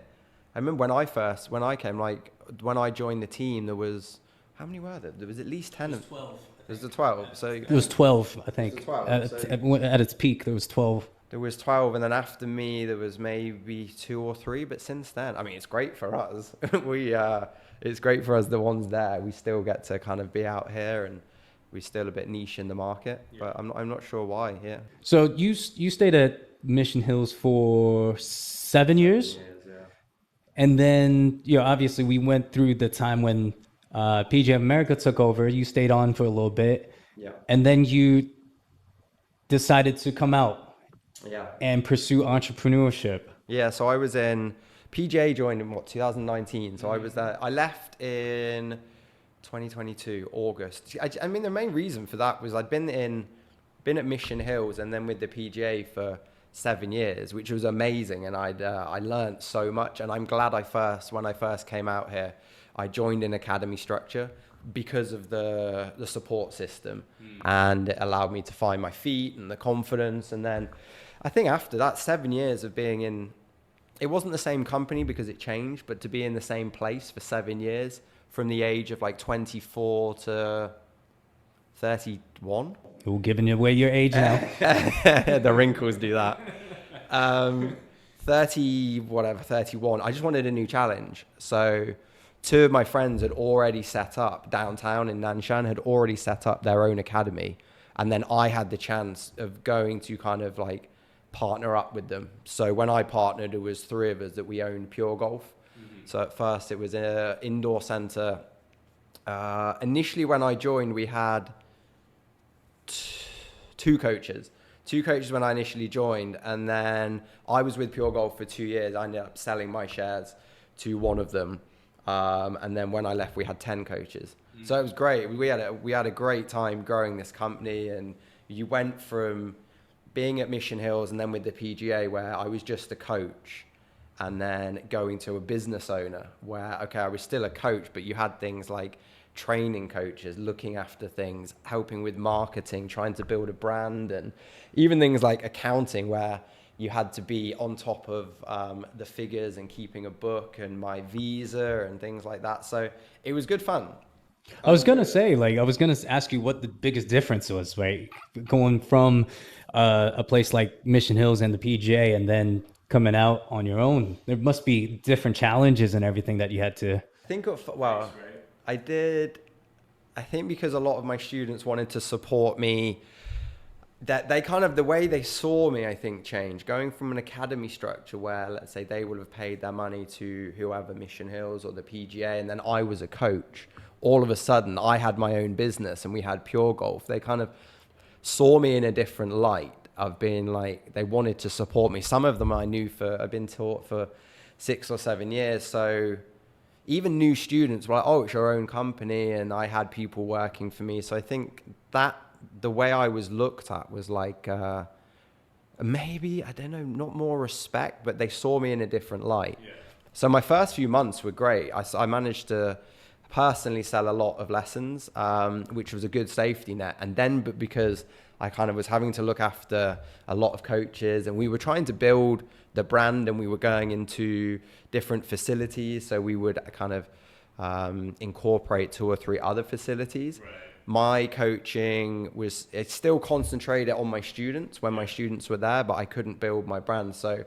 I remember when I came, like when I joined the team, there was, how many were there? There was at least 10. It was 12. There was 12. So it was 12, I think. 12, at its peak, there was 12. There was 12, and then after me, there was maybe 2 or 3. But since then, I mean, it's great for us. It's great for us, the ones there. We still get to kind of be out here, and we're still a bit niche in the market. But I'm not sure why. Yeah. So you stayed at Mission Hills for 7 years. And then, obviously we went through the time when PGA America took over. You stayed on for a little bit. Yeah. And then you decided to come out and pursue entrepreneurship. Yeah, so I was in PGA joined in 2019. So I was there. I left in 2022 August. I mean, the main reason for that was I'd been at Mission Hills and then with the PGA for 7 years, which was amazing, and I learned so much. And I'm glad when I first came out here, I joined an academy structure because of the support system, and it allowed me to find my feet and the confidence. And then I think after that 7 years of being in, it wasn't the same company because it changed, but to be in the same place for 7 years, from the age of like 24 to 31. We're giving away your age now. The wrinkles do that. 31. I just wanted a new challenge. So 2 of my friends had already set up downtown in Nanshan, had already set up their own academy. And then I had the chance of going to kind of like partner up with them. So when I partnered, it was 3 of us that we owned Pure Golf. So at first it was an indoor center. Initially when I joined, we had 2 coaches. 2 coaches when I initially joined, and then I was with Pure Golf for 2 years. I ended up selling my shares to one of them. And then when I left, we had 10 coaches. So it was great. We had a great time growing this company, and you went from being at Mission Hills and then with the PGA where I was just a coach, and then going to a business owner where, okay, I was still a coach, but you had things like training coaches, looking after things, helping with marketing, trying to build a brand, and even things like accounting where you had to be on top of the figures and keeping a book and my visa and things like that. So it was good fun. I was going to ask you what the biggest difference was, right? Going from a place like Mission Hills and the PGA and then coming out on your own. There must be different challenges and everything that you had to... I think because a lot of my students wanted to support me, that they kind of, the way they saw me, I think, changed. Going from an academy structure where, let's say, they would have paid their money to whoever, Mission Hills or the PGA, and then I was a coach. All of a sudden, I had my own business and we had Pure Golf. They kind of saw me in a different light of being like, they wanted to support me. Some of them I knew I've been taught for 6 or 7 years. So even new students were like, oh, it's your own company. And I had people working for me. So I think that the way I was looked at was like, maybe, I don't know, not more respect, but they saw me in a different light. Yeah. So my first few months were great. I managed to personally sell a lot of lessons, which was a good safety net. And then, but because I kind of was having to look after a lot of coaches and we were trying to build the brand and we were going into different facilities. So we would kind of incorporate 2 or 3 other facilities. Right. My coaching it's still concentrated on my students when my students were there, but I couldn't build my brand. So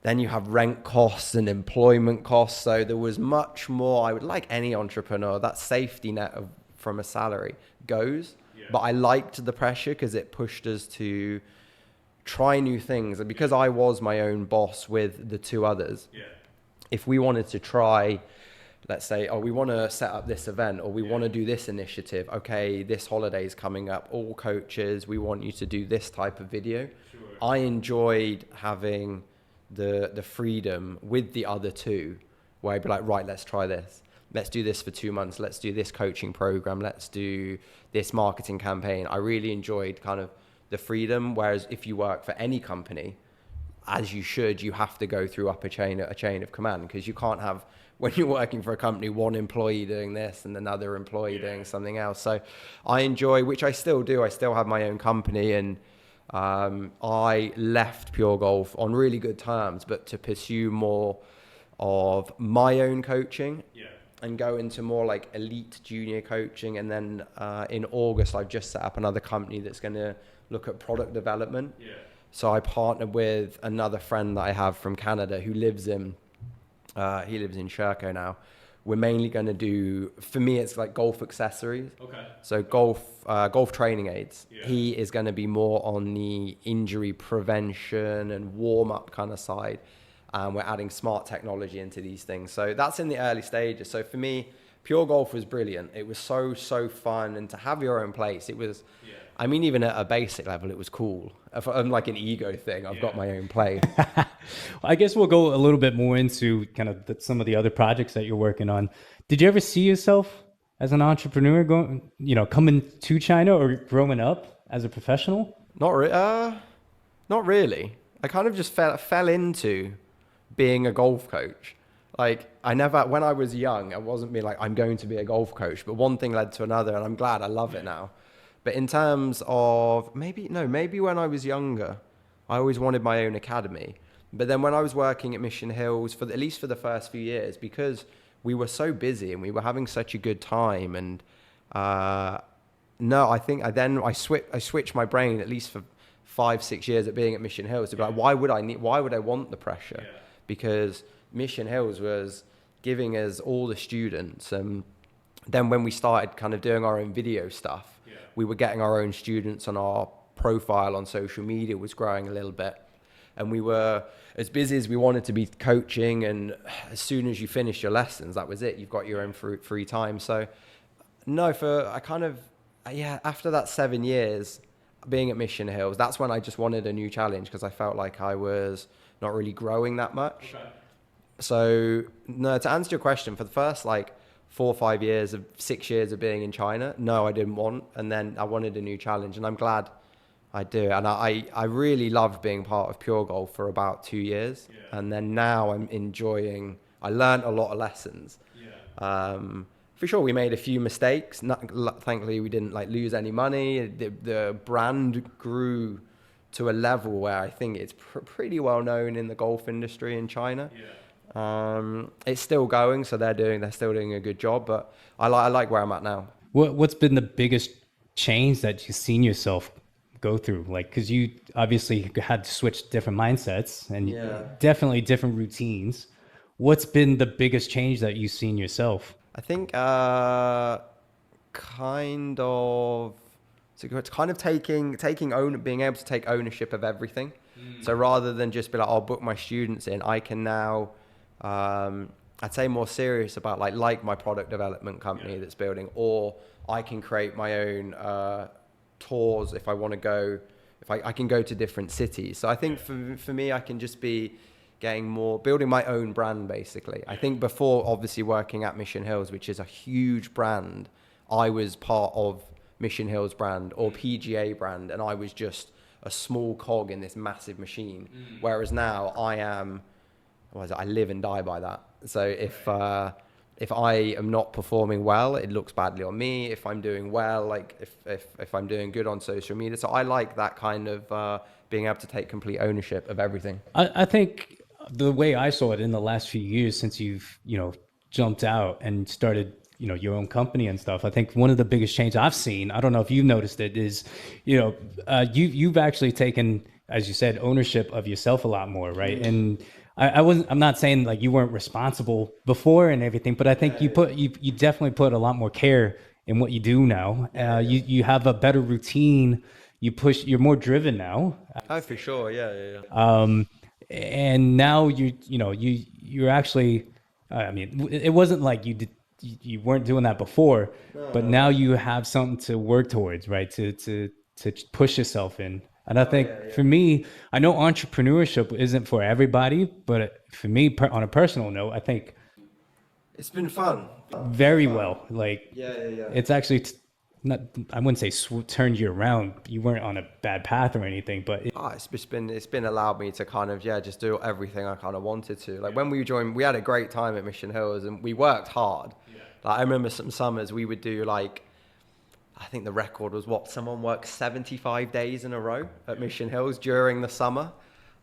then you have rent costs and employment costs. So there was much more, I would like any entrepreneur, that safety net from a salary goes. Yeah. But I liked the pressure because it pushed us to try new things. And because I was my own boss with the 2 others, yeah. If we wanted to try, let's say, oh, we want to set up this event or we want to do this initiative. Okay, this holiday is coming up. All coaches, we want you to do this type of video. Sure. I enjoyed having the freedom with the other 2 where I'd be like, right, let's try this. Let's do this for 2 months. Let's do this coaching program. Let's do this marketing campaign. I really enjoyed kind of the freedom. Whereas if you work for any company, as you should, you have to go through up a chain of command, because you can't have, when you're working for a company, one employee doing this and another employee doing something else. So I enjoy, which I still do. I still have my own company, and I left Pure Golf on really good terms, but to pursue more of my own coaching and go into more like elite junior coaching. And then in August, I've just set up another company that's going to look at product development. Yeah. So I partnered with another friend that I have from Canada who lives in Sherco now. We're mainly going to do, for me, it's like golf accessories. Okay. So golf training aids. Yeah. He is going to be more on the injury prevention and warm up kind of side. We're adding smart technology into these things. So that's in the early stages. So for me, Pure Golf was brilliant. It was so fun. And to have your own place, it was, I mean, even at a basic level, it was cool. I'm like an ego thing. I've got my own plane. I guess we'll go a little bit more into kind of some of the other projects that you're working on. Did you ever see yourself as an entrepreneur going, coming to China or growing up as a professional? Not really. I kind of just fell into being a golf coach. Like when I was young, I wasn't being like, I'm going to be a golf coach, but one thing led to another, and I'm glad I love it now. But in terms of maybe when I was younger, I always wanted my own academy. But then when I was working at Mission Hills, at least for the first few years, because we were so busy and we were having such a good time, and I think I switched my brain at least for 5-6 years at being at Mission Hills to be like, why would I want the pressure? Yeah. Because Mission Hills was giving us all the students, and then when we started kind of doing our own video stuff, we were getting our own students, on our profile on social media was growing a little bit, and we were as busy as we wanted to be coaching, and as soon as you finish your lessons, that was it. You've got your own free time. So after that 7 years being at Mission Hills, that's when I just wanted a new challenge, because I felt like I was not really growing that much. Okay. So to answer your question, for the first 6 years of being in China, no, I didn't want, and then I wanted a new challenge, and I'm glad I do. And I really loved being part of Pure Golf for about 2 years. Yeah. And then now I learned a lot of lessons. Yeah. For sure, we made a few mistakes. Thankfully, we didn't lose any money. The brand grew to a level where I think it's pretty well known in the golf industry in China. Yeah. It's still going, so they're still doing a good job, but I like where I'm at now. What's been the biggest change that you've seen yourself go through? Because you obviously had to switch different mindsets and definitely different routines. What's been the biggest change that you've seen yourself? I think being able to take ownership of everything. So rather than just be like, I'll book my students in, I can now, I'd say more serious about like my product development company that's building, or I can create my own tours if I want to go, I can go to different cities. So I think for me, I can just be building my own brand, basically. I think before, obviously working at Mission Hills, which is a huge brand, I was part of Mission Hills brand or PGA brand, and I was just a small cog in this massive machine. Whereas now I live and die by that. So if I am not performing well, it looks badly on me. If I'm doing well, if I'm doing good on social media. So I like that kind of being able to take complete ownership of everything. I think the way I saw it in the last few years since you've, jumped out and started, your own company and stuff, I think one of the biggest changes I've seen, I don't know if you've noticed it, is, you've actually taken, as you said, ownership of yourself a lot more, right? And I'm not saying you weren't responsible before and everything, but I think you definitely put a lot more care in what you do now. You have a better routine. You're more driven now. Oh, for sure. Yeah. And now you're actually, I mean, it wasn't like you weren't doing that before, but now you have something to work towards, right? To push yourself in. And I think for me, I know entrepreneurship isn't for everybody, but for me, on a personal note, I think it's been fun. Very well. It's actually not, I wouldn't say turned you around. You weren't on a bad path or anything, but it's been allowed me to kind of just do everything I kind of wanted to. When we joined, we had a great time at Mission Hills, and we worked hard. I remember some summers we would do I think the record was someone worked 75 days in a row at Mission Hills during the summer.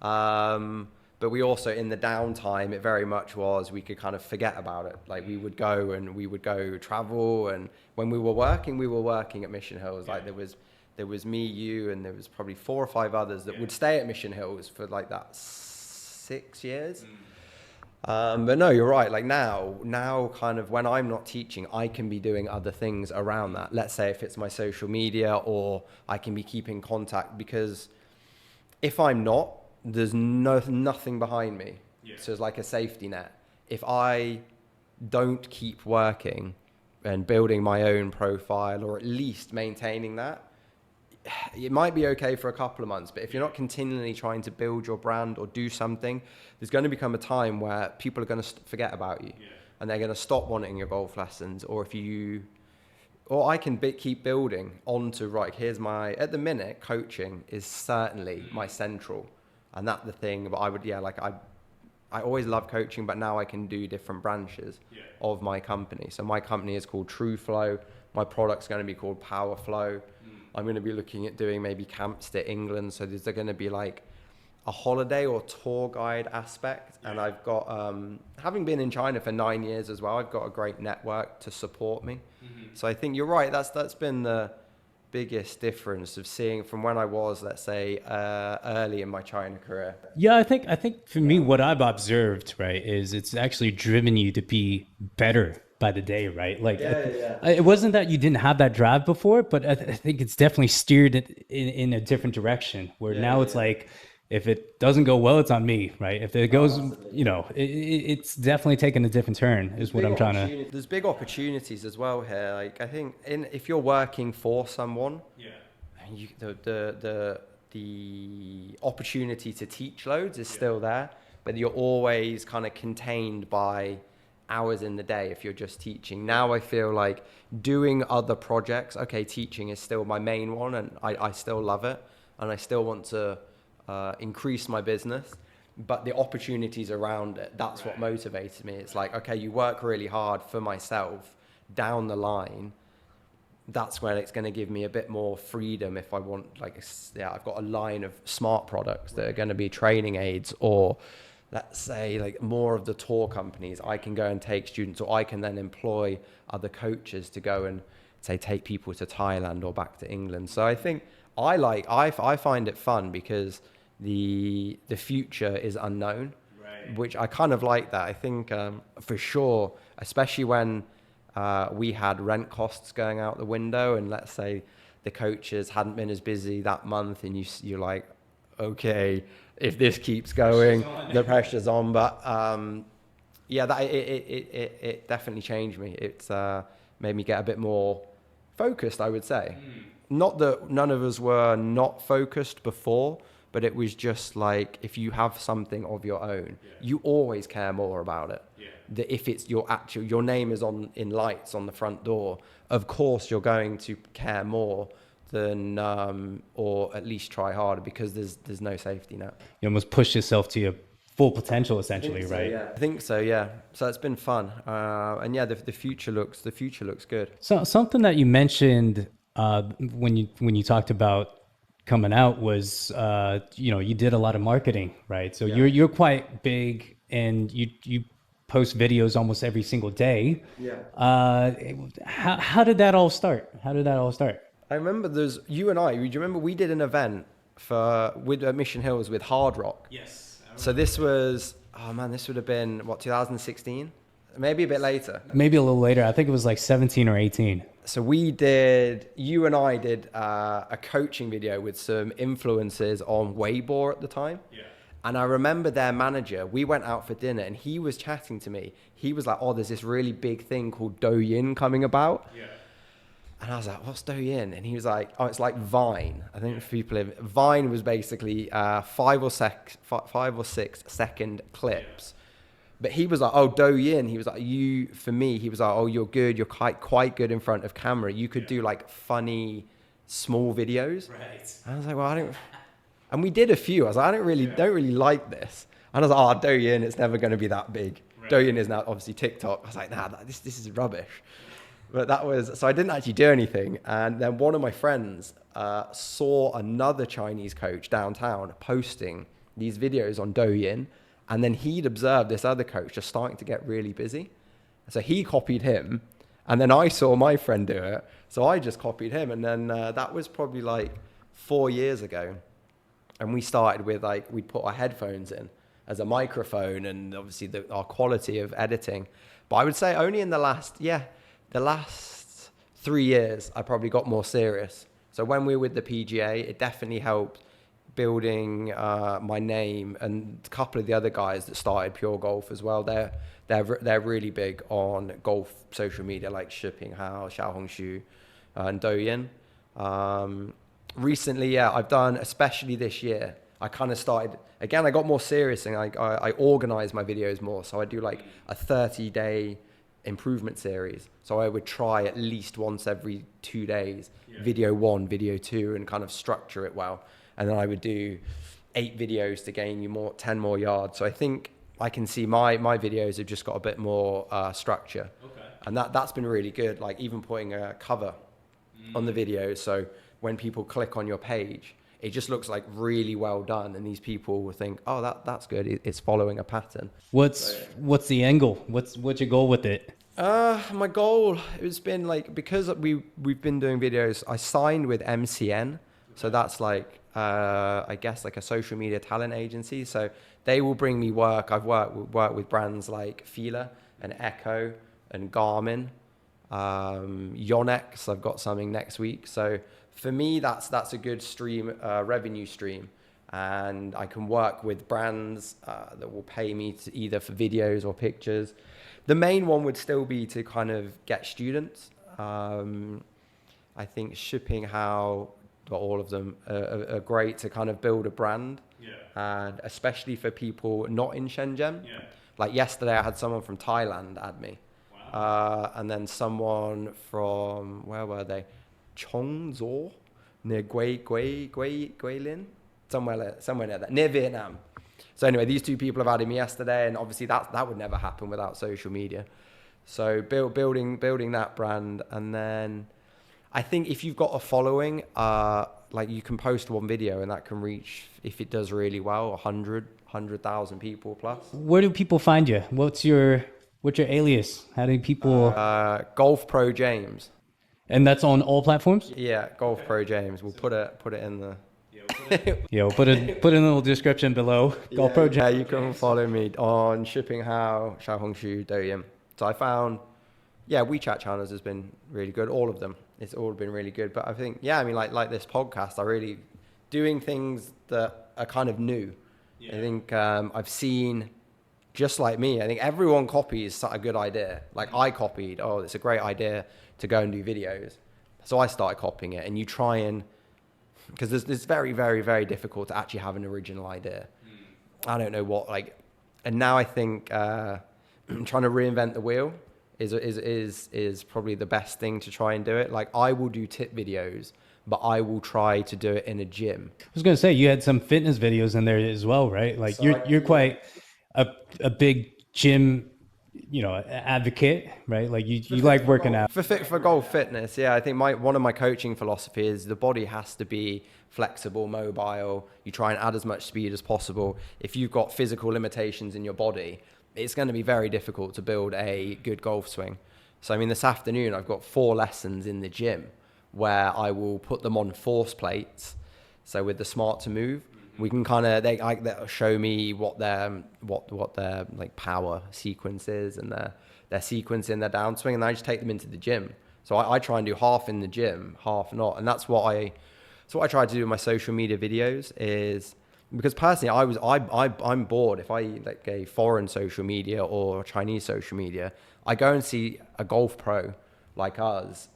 But we also, in the downtime, it very much was, we could kind of forget about it. We would go travel, and when we were working at Mission Hills. There was me, you, and there was probably 4 or 5 others that would stay at Mission Hills for that 6 years. But no, you're right. Now kind of when I'm not teaching, I can be doing other things around that. Let's say if it's my social media, or I can be keeping contact, because if I'm not, there's nothing behind me. So it's like a safety net. If I don't keep working and building my own profile, or at least maintaining that, it might be okay for a couple of months, but if you're not continually trying to build your brand or do something, there's going to become a time where people are going to forget about you, and they're going to stop wanting your golf lessons. Or I can keep building onto, right, here's at the minute, coaching is certainly my central, and that's the thing. But I always love coaching, but now I can do different branches of my company. So my company is called True Flow. My product's going to be called Power Flow. I'm going to be looking at doing maybe camps to England. So there's going to be like a holiday or tour guide aspect. And I've got, having been in China for 9 years as well, I've got a great network to support me. So I think you're right. That's been the biggest difference of seeing from when I was, let's say, early in my China career. Yeah, I think for me, what I've observed, right, is it's actually driven you to be better by the day, right? Like, it wasn't that you didn't have that drive before, but I think it's definitely steered it in a different direction. Where now it's like, if it doesn't go well, it's on me, right? If it goes, it's definitely taken a different turn. Is what I'm trying to. There's big opportunities as well here. Like I think if you're working for someone, the opportunity to teach loads is still there, but you're always kind of contained by hours in the day if you're just teaching. Now I feel like doing other projects, okay, teaching is still my main one, and I still love it, and I still want to increase my business, but the opportunities around it, that's what motivated me. It's like, okay, you work really hard for myself, down the line, that's where it's going to give me a bit more freedom if I want, I've got a line of smart products that are going to be training aids, or let's say like more of the tour companies, I can go and take students, or I can then employ other coaches to go and say take people to Thailand or back to England. So I think I find it fun because the future is unknown, which I kind of like that. I think for sure, especially when we had rent costs going out the window, and let's say the coaches hadn't been as busy that month, and you're like, okay, if this keeps going, the pressure's on. But it definitely changed me. It's made me get a bit more focused, I would say. Not that none of us were not focused before, but it was just like, if you have something of your own, you always care more about it. That if it's your name is in lights on the front door, of course you're going to care more than, or at least try harder, because there's no safety net. You almost push yourself to your full potential, essentially, right? I think so, yeah. So it's been fun, and the future looks good. So something that you mentioned when you talked about coming out was you did a lot of marketing, right? So you're quite big, and you post videos almost every single day. How did that all start? I remember do you remember we did an event with Mission Hills with Hard Rock? Yes. So this was, this would have been 2016? Maybe a bit later. Maybe a little later. I think it was like 17 or 18. So you and I did a coaching video with some influencers on Weibo at the time. And I remember their manager, we went out for dinner, and he was chatting to me. He was like, there's this really big thing called Douyin coming about. And I was like, what's Douyin? And he was like, it's like Vine. I think Vine was basically 5 or 6 second clips. But he was like, Douyin. He was like, he was like, you're good. You're quite good in front of camera. You could do like funny, small videos. Right. And I was like, I don't. And we did a few. I was like, I don't really like this. And I was like, Douyin, it's never going to be that big. Right. Douyin is now obviously TikTok. I was like, this is rubbish. But so I didn't actually do anything. And then one of my friends saw another Chinese coach downtown posting these videos on Douyin. And then he'd observed this other coach just starting to get really busy. So he copied him. And then I saw my friend do it. So I just copied him. And then that was probably like 4 years ago. And we started with we'd put our headphones in as a microphone, and obviously our quality of editing. But I would say only in the last 3 years, I probably got more serious. So when we were with the PGA, it definitely helped building my name, and a couple of the other guys that started Pure Golf as well. They're really big on golf social media, like Shiping Hao, Xiaohongshu, and Douyin. Recently, yeah, I've done, especially this year, I kind of started, again, I got more serious and I organize my videos more. So I do like a 30-day improvement series. So I would try at least once every 2 days, video 1, video 2, and kind of structure it well. And then I would do 8 videos to gain you 10 more yards. So I think I can see my videos have just got a bit more structure. Okay. And that's been really good. Like even putting a cover on the video. So when people click on your page, it just looks like really well done. And these people will think, oh, that's good. It's following a pattern. What's the angle? What's your goal with it? My goal has been like, because we've been doing videos, I signed with MCN. So that's like, I guess like a social media talent agency. So they will bring me work. I've worked with brands like Fila and Echo and Garmin, Yonex. I've got something next week. So for me, that's a good revenue stream. And I can work with brands that will pay me either for videos or pictures. The main one would still be to kind of get students. I think Shipping How, all of them are great to kind of build a brand. Yeah. And especially for people not in Shenzhen. Yeah. Like yesterday, I had someone from Thailand add me. Wow. And then someone from, where were they? Chongzhou, near Guilin, somewhere near that, near Vietnam. So anyway, these 2 people have added me yesterday, and obviously that would never happen without social media. So building that brand, and then I think if you've got a following, like you can post one video and that can reach, if it does really well, 100,000 people plus. Where do people find you? What's your alias? How do people? GolfProJames. And that's on all platforms? Yeah, GolfProJames. We'll put it in the. Yeah, we'll put in a little description below. GolfProJames. Yeah, you can follow me on Shipping How, Xiaohongshu, Douyin. So I found, WeChat channels has been really good. All of them. It's all been really good. But I think, like this podcast, I really doing things that are kind of new. Yeah. I think I've seen, just like me, I think everyone copies a good idea. Like I copied, it's a great idea to go and do videos. So I started copying it, and you try and, because it's very, very, very difficult to actually have an original idea. I don't know what, and now I think trying to reinvent the wheel is probably the best thing to try and do it. Like I will do tip videos, but I will try to do it in a gym. I was going to say, you had some fitness videos in there as well, right? Like so you're quite a big gym, advocate, right? Like you like working out. For golf fitness, I think one of my coaching philosophy is the body has to be flexible, mobile. You try and add as much speed as possible. If you've got physical limitations in your body, it's going to be very difficult to build a good golf swing. So I mean, this afternoon I've got 4 lessons in the gym where I will put them on force plates. So with the Smart to Move, we can kind of they'll show me what their like power sequence is and their sequence in their downswing, and I just take them into the gym. So I try and do half in the gym, half not, and that's what I try to do in my social media videos. Is because personally I'm bored if I like a foreign social media or Chinese social media. I go and see a golf pro like us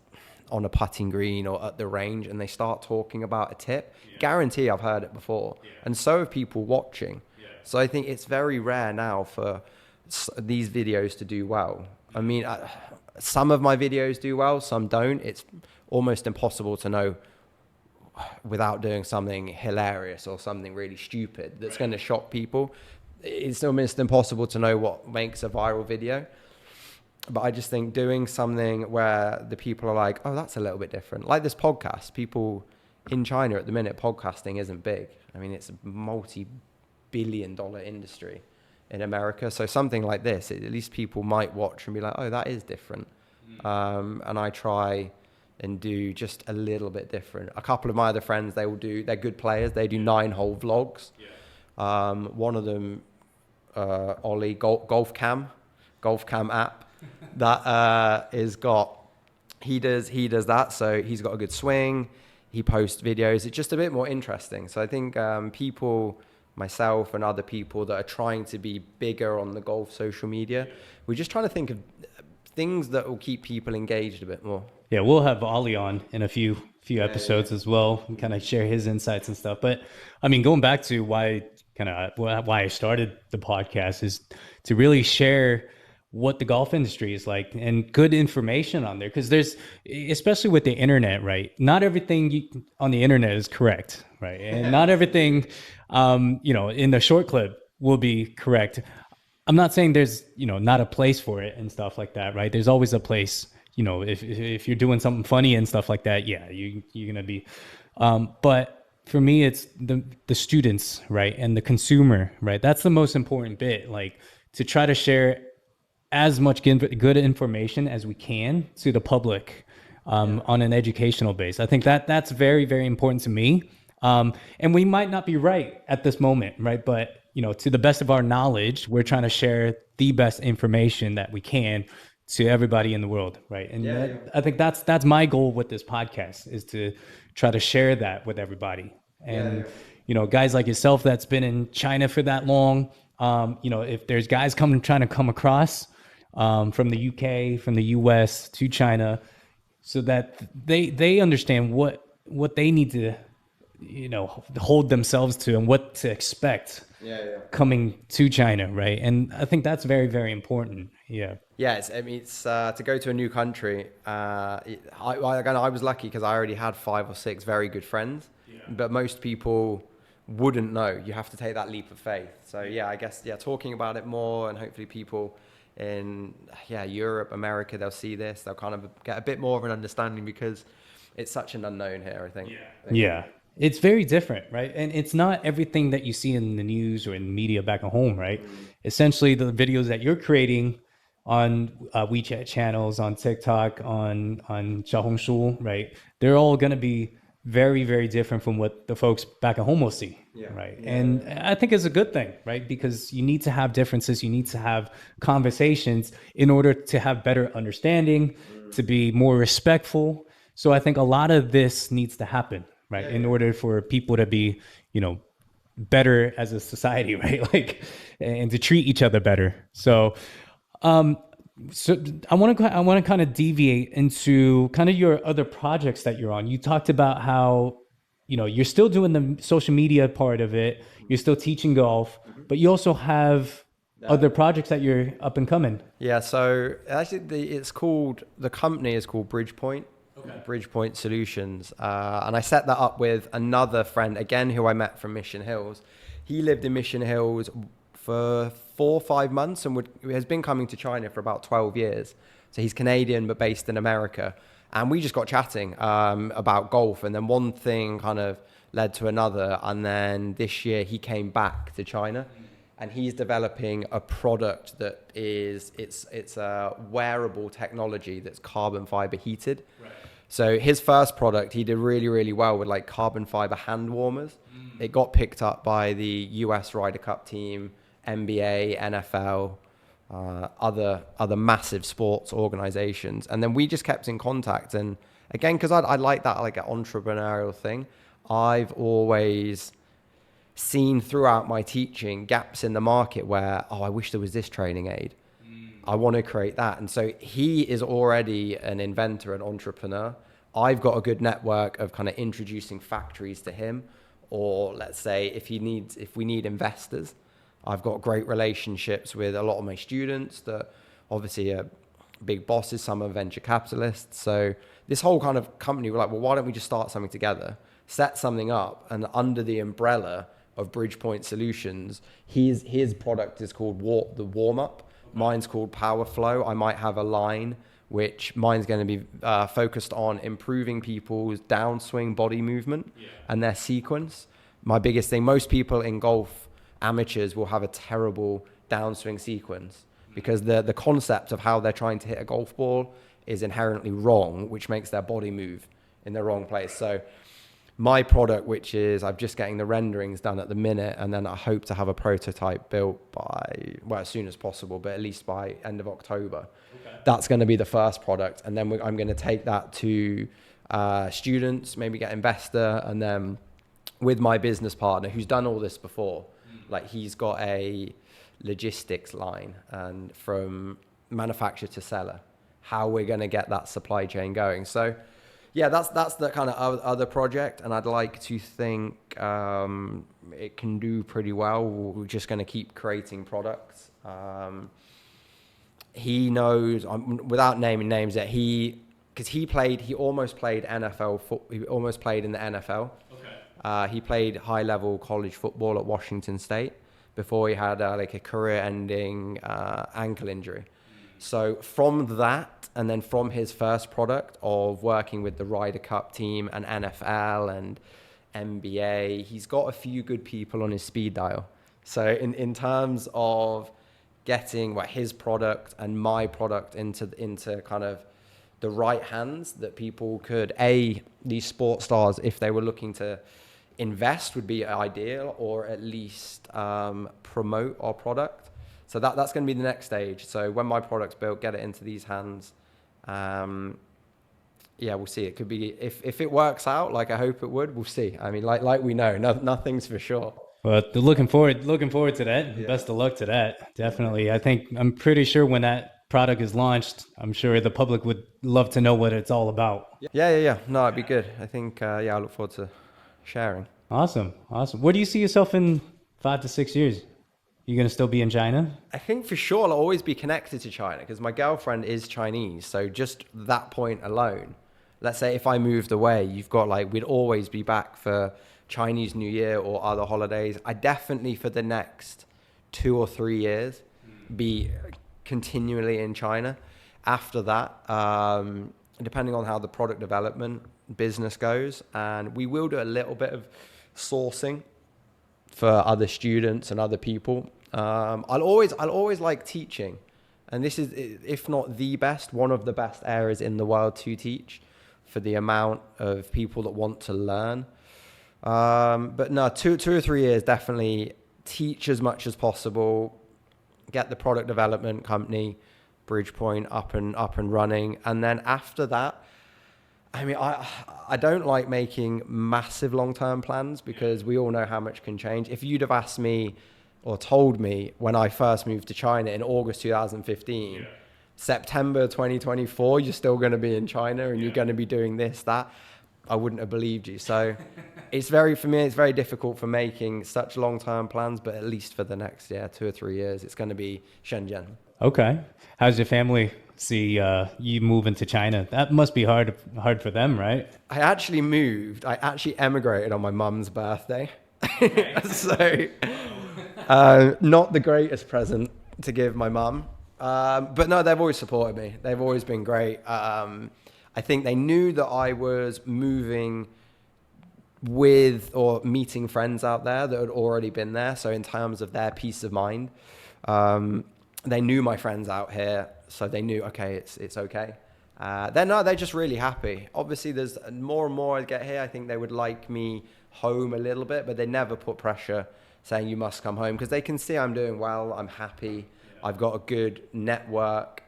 on a putting green or at the range, and they start talking about a tip. Guarantee I've heard it before. And so have people watching. So I think it's very rare now for these videos to do well. I mean, some of my videos do well, some don't. It's almost impossible to know without doing something hilarious or something really stupid that's going to shock people. It's almost impossible to know what makes a viral video. But I just think doing something where the people are like, oh, that's a little bit different. Like this podcast, people in China at the minute, podcasting isn't big. I mean, it's a multi-billion-dollar industry in America. So something like this, at least people might watch and be like, oh, that is different. And I try and do just a little bit different. A couple of my other friends, they're good players. They do 9-hole vlogs. One of them, Ollie, Golf Cam app. That he does that, so he's got a good swing. He posts videos. It's just a bit more interesting. So I think people, myself and other people that are trying to be bigger on the golf social media, we're just trying to think things that will keep people engaged a bit more. Yeah, we'll have Ollie on in a few episodes as well, and kind of share his insights and stuff. But I mean, going back to why I started the podcast is to really share what the golf industry is like and good information on there, because there's, especially with the internet, right? Not everything on the internet is correct, right? And not everything, in the short clip will be correct. I'm not saying there's, not a place for it and stuff like that, right? There's always a place. If you're doing something funny and stuff like that, yeah, you're gonna be. But for me, it's the students, right, and the consumer, right. That's the most important bit. Like, to try to share as much good information as we can to the public on an educational base. I think that's very, very important to me. And we might not be right at this moment, right? But to the best of our knowledge, we're trying to share the best information that we can to everybody in the world, right? And I think that's my goal with this podcast, is to try to share that with everybody. And guys like yourself that's been in China for that long, if there's guys trying to come across from the UK, from the US to China, so that they understand what they need to hold themselves to and what to expect coming to China, right? And I think that's very, very important. It's to go to a new country. I was lucky because I already had 5 or 6 very good friends, but most people wouldn't know. You have to take that leap of faith. So I guess talking about it more, and hopefully people in Europe, America, they'll see this, they'll kind of get a bit more of an understanding, because it's such an unknown here, I think. It's very different, right? And it's not everything that you see in the news or in the media back at home, right? Essentially, the videos that you're creating on WeChat channels, on TikTok, on Xiaohongshu, right? They're all going to be very, very different from what the folks back at home will see, right? And I think it's a good thing, right? Because you need to have differences, you need to have conversations in order to have better understanding, to be more respectful. So I think a lot of this needs to happen, right? In order for people to be, better as a society, right? Like, and to treat each other better. So I want to kind of deviate into kind of your other projects that you're on. You talked about how, you're still doing the social media part of it. You're still teaching golf, but you also have other projects that you're up and coming. Yeah. So actually the company is called Bridgepoint. Bridgepoint Solutions. And I set that up with another friend, again, who I met from Mission Hills. He lived in Mission Hills for 4 or 5 months and has been coming to China for about 12 years. So he's Canadian, but based in America. And we just got chatting about golf. And then one thing kind of led to another. And then this year he came back to China. And he's developing a product that it's a wearable technology that's carbon fiber heated. Right. So his first product, he did really, really well with like carbon fiber hand warmers. It got picked up by the US Ryder Cup team, NBA, NFL, other massive sports organizations. And then we just kept in contact. And again, because I like that, like an entrepreneurial thing, I've always seen throughout my teaching gaps in the market where, I wish there was this training aid. I want to create that. And so he is already an inventor, an entrepreneur. I've got a good network of kind of introducing factories to him, or let's say if we need investors, I've got great relationships with a lot of my students that obviously are big bosses, some are venture capitalists. So this whole kind of company, we're like, well, why don't we just start something together, set something up, and under the umbrella of Bridgepoint Solutions, his product is called the Warm Up. Mine's called Power Flow. I might have a line which mine's going to be focused on improving people's downswing body movement and their sequence. My biggest thing, most people in golf, amateurs, will have a terrible downswing sequence because the concept of how they're trying to hit a golf ball is inherently wrong, which makes their body move in the wrong place. So my product, which is I'm just getting the renderings done at the minute, and then I hope to have a prototype built by, as soon as possible, but at least by end of October. Okay. That's going to be the first product. And then I'm going to take that to students, maybe get investor, and then with my business partner who's done all this before, like he's got a logistics line and from manufacturer to seller. how we're going to get that supply chain going. So yeah, that's the kind of other project, and I'd like to think it can do pretty well. We're just going to keep creating products. He knows, without naming names, that because he almost played he almost played in the NFL. Okay. He played high-level college football at Washington State before he had like a career-ending ankle injury. So from that, and then from his first product of working with the Ryder Cup team and NFL and NBA, he's got a few good people on his speed dial. So in terms of getting his product and my product into kind of the right hands, that people could, these sports stars, if they were looking to invest, would be ideal, or at least promote our product. So that's going to be the next stage. So when my product's built, get it into these hands. We'll see. It could be, if it works out like I hope it would, we'll see. I mean, like we know, nothing's for sure. Well, looking forward to that. Yeah. Best of luck to that. Definitely. I'm pretty sure when that product is launched, I'm sure the public would love to know what it's all about. Yeah. No, it'd be good. I think, I look forward to sharing. Awesome. Where do you see yourself in 5 to 6 years? You going to still be in China? I think for sure I'll always be connected to China because my girlfriend is Chinese. So just that point alone, let's say if I moved away, you've got we'd always be back for Chinese New Year or other holidays. I definitely for the next 2 or 3 years be continually in China. After that, depending on how the product development business goes, and we will do a little bit of sourcing for other students and other people. I'll always like teaching, and this is, if not the best, one of the best areas in the world to teach for the amount of people that want to learn. But no, 2 or 3 years, definitely teach as much as possible, get the product development company, Bridgepoint, up and running. And then after that, I mean, I don't like making massive long-term plans because we all know how much can change. If you'd have asked me or told me when I first moved to China in August 2015, September 2024, you're still going to be in China and you're going to be doing this, that, I wouldn't have believed you. So for me, it's very difficult for making such long-term plans, but at least for the next 2 or 3 years, it's going to be Shenzhen. Okay. How's your family see you moving to China? That must be hard for them, right? I actually emigrated on my mum's birthday. So not the greatest present to give my mum. But no, they've always supported me. They've always been great. I think they knew that I was moving with or meeting friends out there that had already been there. So in terms of their peace of mind, they knew my friends out here. So they knew, okay, it's okay. They're just really happy. Obviously, there's more and more I get here. I think they would like me home a little bit, but they never put pressure saying you must come home because they can see I'm doing well. I'm happy. I've got a good network.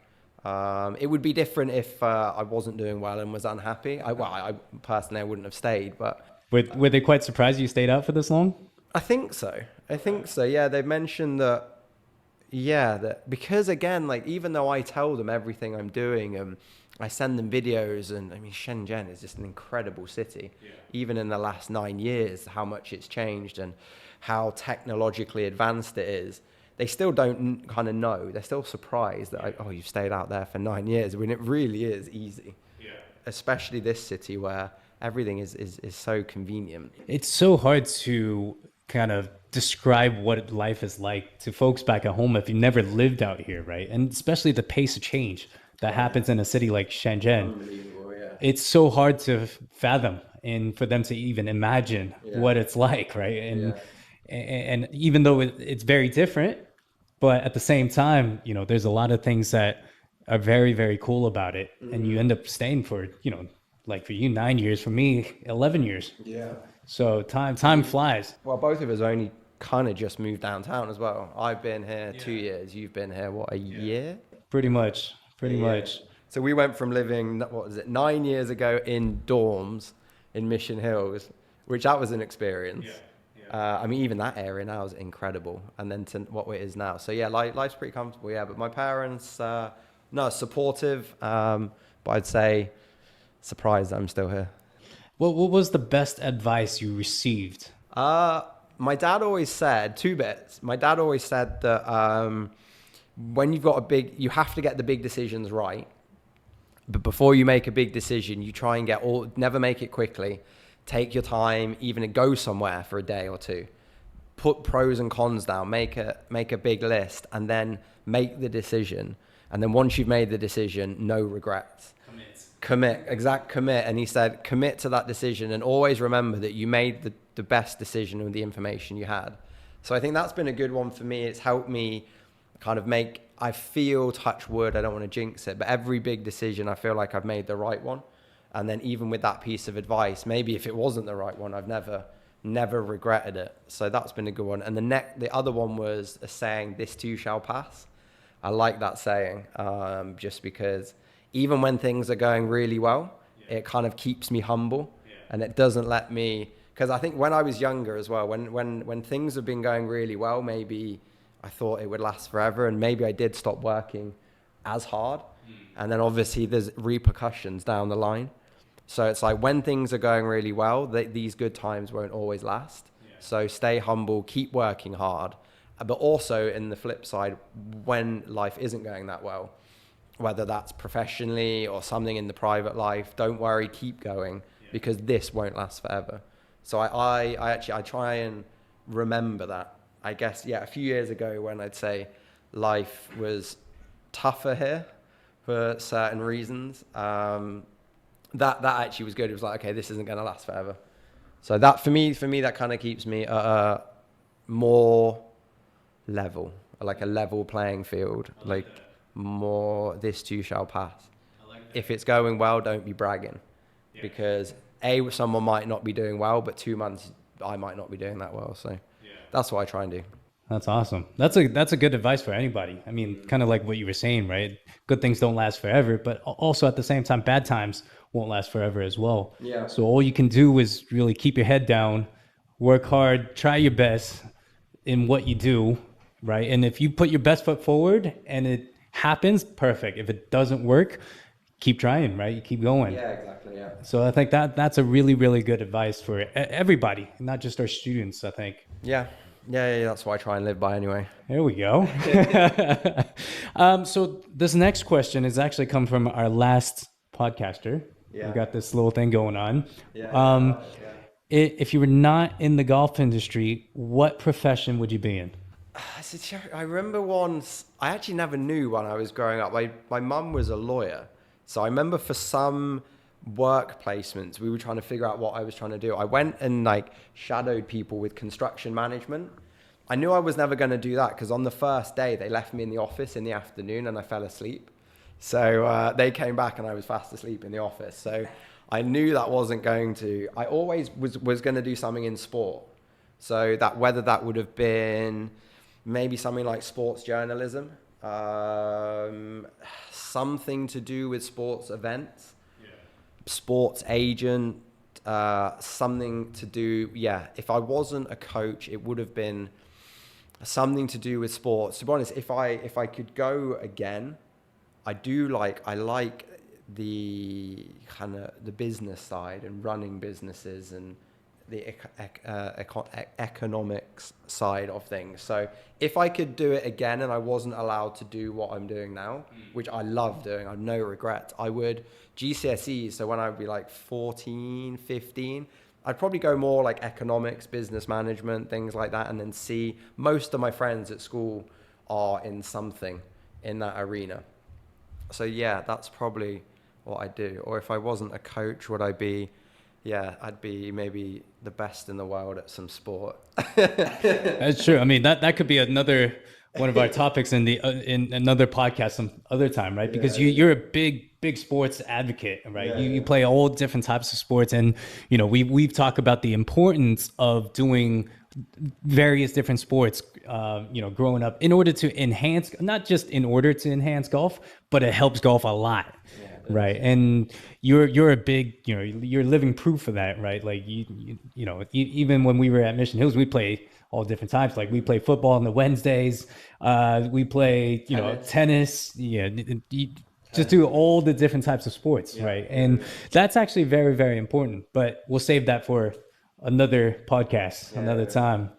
It would be different if I wasn't doing well and was unhappy. I personally, I wouldn't have stayed. But were they quite surprised you stayed out for this long? I think so. Yeah, they mentioned that. Yeah, because again, even though I tell them everything I'm doing, I send them videos, and I mean, Shenzhen is just an incredible city. Yeah. Even in the last 9 years, how much it's changed and how technologically advanced it is. They still don't kind of know. They're still surprised that, you've stayed out there for 9 years, when it really is easy. Yeah. Especially this city where everything is so convenient. It's so hard to kind of describe what life is like to folks back at home if you never lived out here, right? And especially the pace of change that happens in a city like Shenzhen. Unbelievable, yeah. It's so hard to fathom and for them to even imagine what it's like, right? And even though it's very different, but at the same time, there's a lot of things that are very, very cool about it. Mm-hmm. And you end up staying for, like for you, 9 years, for me, 11 years. Yeah. So time flies. Well, both of us only kind of just moved downtown as well. I've been here 2 years. You've been here, a year? Pretty much. So we went from living, 9 years ago in dorms in Mission Hills, which that was an experience. I mean, even that area now is incredible. And then to what it is now. So yeah, life's pretty comfortable. Yeah, but my parents No, supportive, but I'd say surprised that I'm still here. What was the best advice you received? My dad always said 2 bits. My dad always said that when you've got you have to get the big decisions right. But before you make a big decision, you try and never make it quickly. Take your time, even go somewhere for a day or two. Put pros and cons down, make a big list, and then make the decision. And then once you've made the decision, no regrets. Commit. And he said, commit to that decision and always remember that you made the best decision with the information you had. So I think that's been a good one for me. It's helped me kind of I feel, touch wood, I don't want to jinx it, but every big decision, I feel like I've made the right one. And then even with that piece of advice, maybe if it wasn't the right one, I've never regretted it. So that's been a good one. And the other one was a saying, this too shall pass. I like that saying, just because even when things are going really well, it kind of keeps me humble, and it doesn't let me, because I think when I was younger as well, when things have been going really well, maybe I thought it would last forever, and maybe I did stop working as hard. And then obviously there's repercussions down the line. So it's like when things are going really well, these good times won't always last. So stay humble, keep working hard. But also in the flip side, when life isn't going that well, whether that's professionally or something in the private life, don't worry, keep going, because this won't last forever. So I try and remember that. I guess, a few years ago when I'd say life was tougher here for certain reasons, that actually was good. It was like, okay, this isn't going to last forever. So that for me, that kind of keeps me more level, like a level playing field, like more this too shall pass. If it's going well, don't be bragging, because someone might not be doing well, but 2 months I might not be doing that well. So that's what I try and do. That's awesome. That's a good advice for anybody. I mean, kind of like what you were saying, right? Good things don't last forever, but also at the same time, bad times won't last forever as well. Yeah. So all you can do is really keep your head down, work hard, try your best in what you do, right? And if you put your best foot forward and it happens, perfect. If it doesn't work, keep trying, right? You keep going. Yeah, exactly. Yeah. So I think that's a really, really good advice for everybody, not just our students, I think. Yeah. That's what I try and live by anyway. There we go. So this next question has actually come from our last podcaster. Yeah. We got this little thing going on. Yeah. If you were not in the golf industry, what profession would you be in? I remember once, I actually never knew when I was growing up. My mum was a lawyer. So I remember for some work placements, we were trying to figure out what I was trying to do. I went and shadowed people with construction management. I knew I was never going to do that because on the first day they left me in the office in the afternoon and I fell asleep. So they came back and I was fast asleep in the office. So I knew that wasn't going to. I always was going to do something in sport. So that whether that would have been maybe something like sports journalism, something to do with sports events, sports agent, something to do. If I wasn't a coach, it would have been something to do with sports. To be honest, if I could go again, I like the kind of the business side and running businesses and the economics side of things. So if I could do it again and I wasn't allowed to do what I'm doing now, which I love doing, I have no regret, I would GCSEs. So when I would be 14, 15, I'd probably go more economics, business management, things like that. And then see most of my friends at school are in something in that arena. So that's probably what I do. Or if I wasn't a coach, would I be? I'd be maybe the best in the world at some sport. That's true. I mean, that could be another one of our topics in another podcast some other time, right? Because you're a big sports advocate, right? You play all different types of sports, and we've talked about the importance of doing various different sports, growing up in order to enhance, not just in order to enhance golf, but it helps golf a lot. Right. And you're a big, you're living proof of that, right? Like even when we were at Mission Hills, we play all different types. Like we play football on the Wednesdays. We play, tennis. Yeah. Just do all the different types of sports, right? And that's actually very, very important, but we'll save that for another podcast, another time.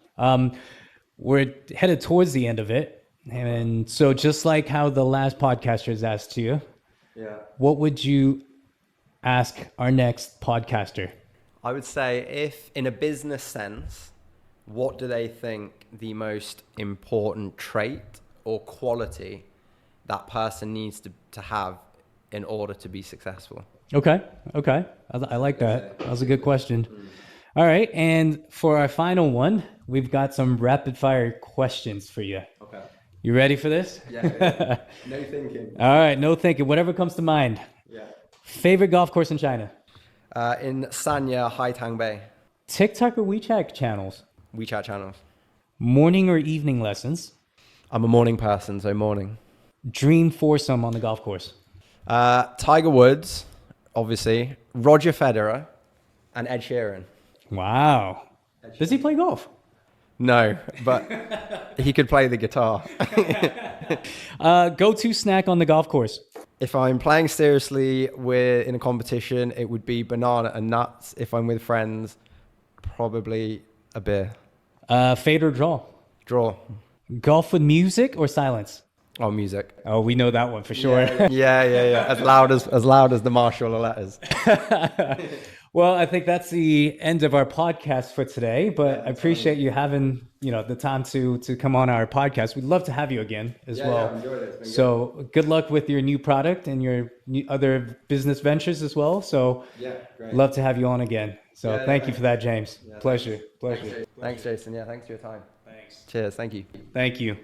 We're headed towards the end of it. And so just like how the last podcasters asked you, what would you ask our next podcaster? I would say, if in a business sense, what do they think the most important trait or quality that person needs to have in order to be successful? Okay. I like that. That was a good question. All right. And for our final one, we've got some rapid fire questions for you. Okay. You ready for this? Yeah. No thinking. All right. No thinking. Whatever comes to mind. Yeah. Favorite golf course in China? In Sanya, Haitang Bay. TikTok or WeChat channels? WeChat channels. Morning or evening lessons? I'm a morning person, so morning. Dream foursome on the golf course? Tiger Woods, obviously. Roger Federer and Ed Sheeran. Wow. Does he play golf? No, but he could play the guitar. Go-to snack on the golf course? If I'm playing seriously in a competition, it would be banana and nuts. If I'm with friends, probably a beer. Fade or draw? Draw. Golf with music or silence? Oh, music. Oh, we know that one for sure. Yeah. As loud as the Marshall letters. Well, I think that's the end of our podcast for today, but I appreciate you having, the time to come on our podcast. We'd love to have you again as well. Yeah, enjoyed it. It's been so good luck with your new product and your other business ventures as well. So great. Love to have you on again. So thank you for that, James. Pleasure. Thanks, Jason. Yeah, thanks for your time. Thanks. Cheers. Thank you. Thank you.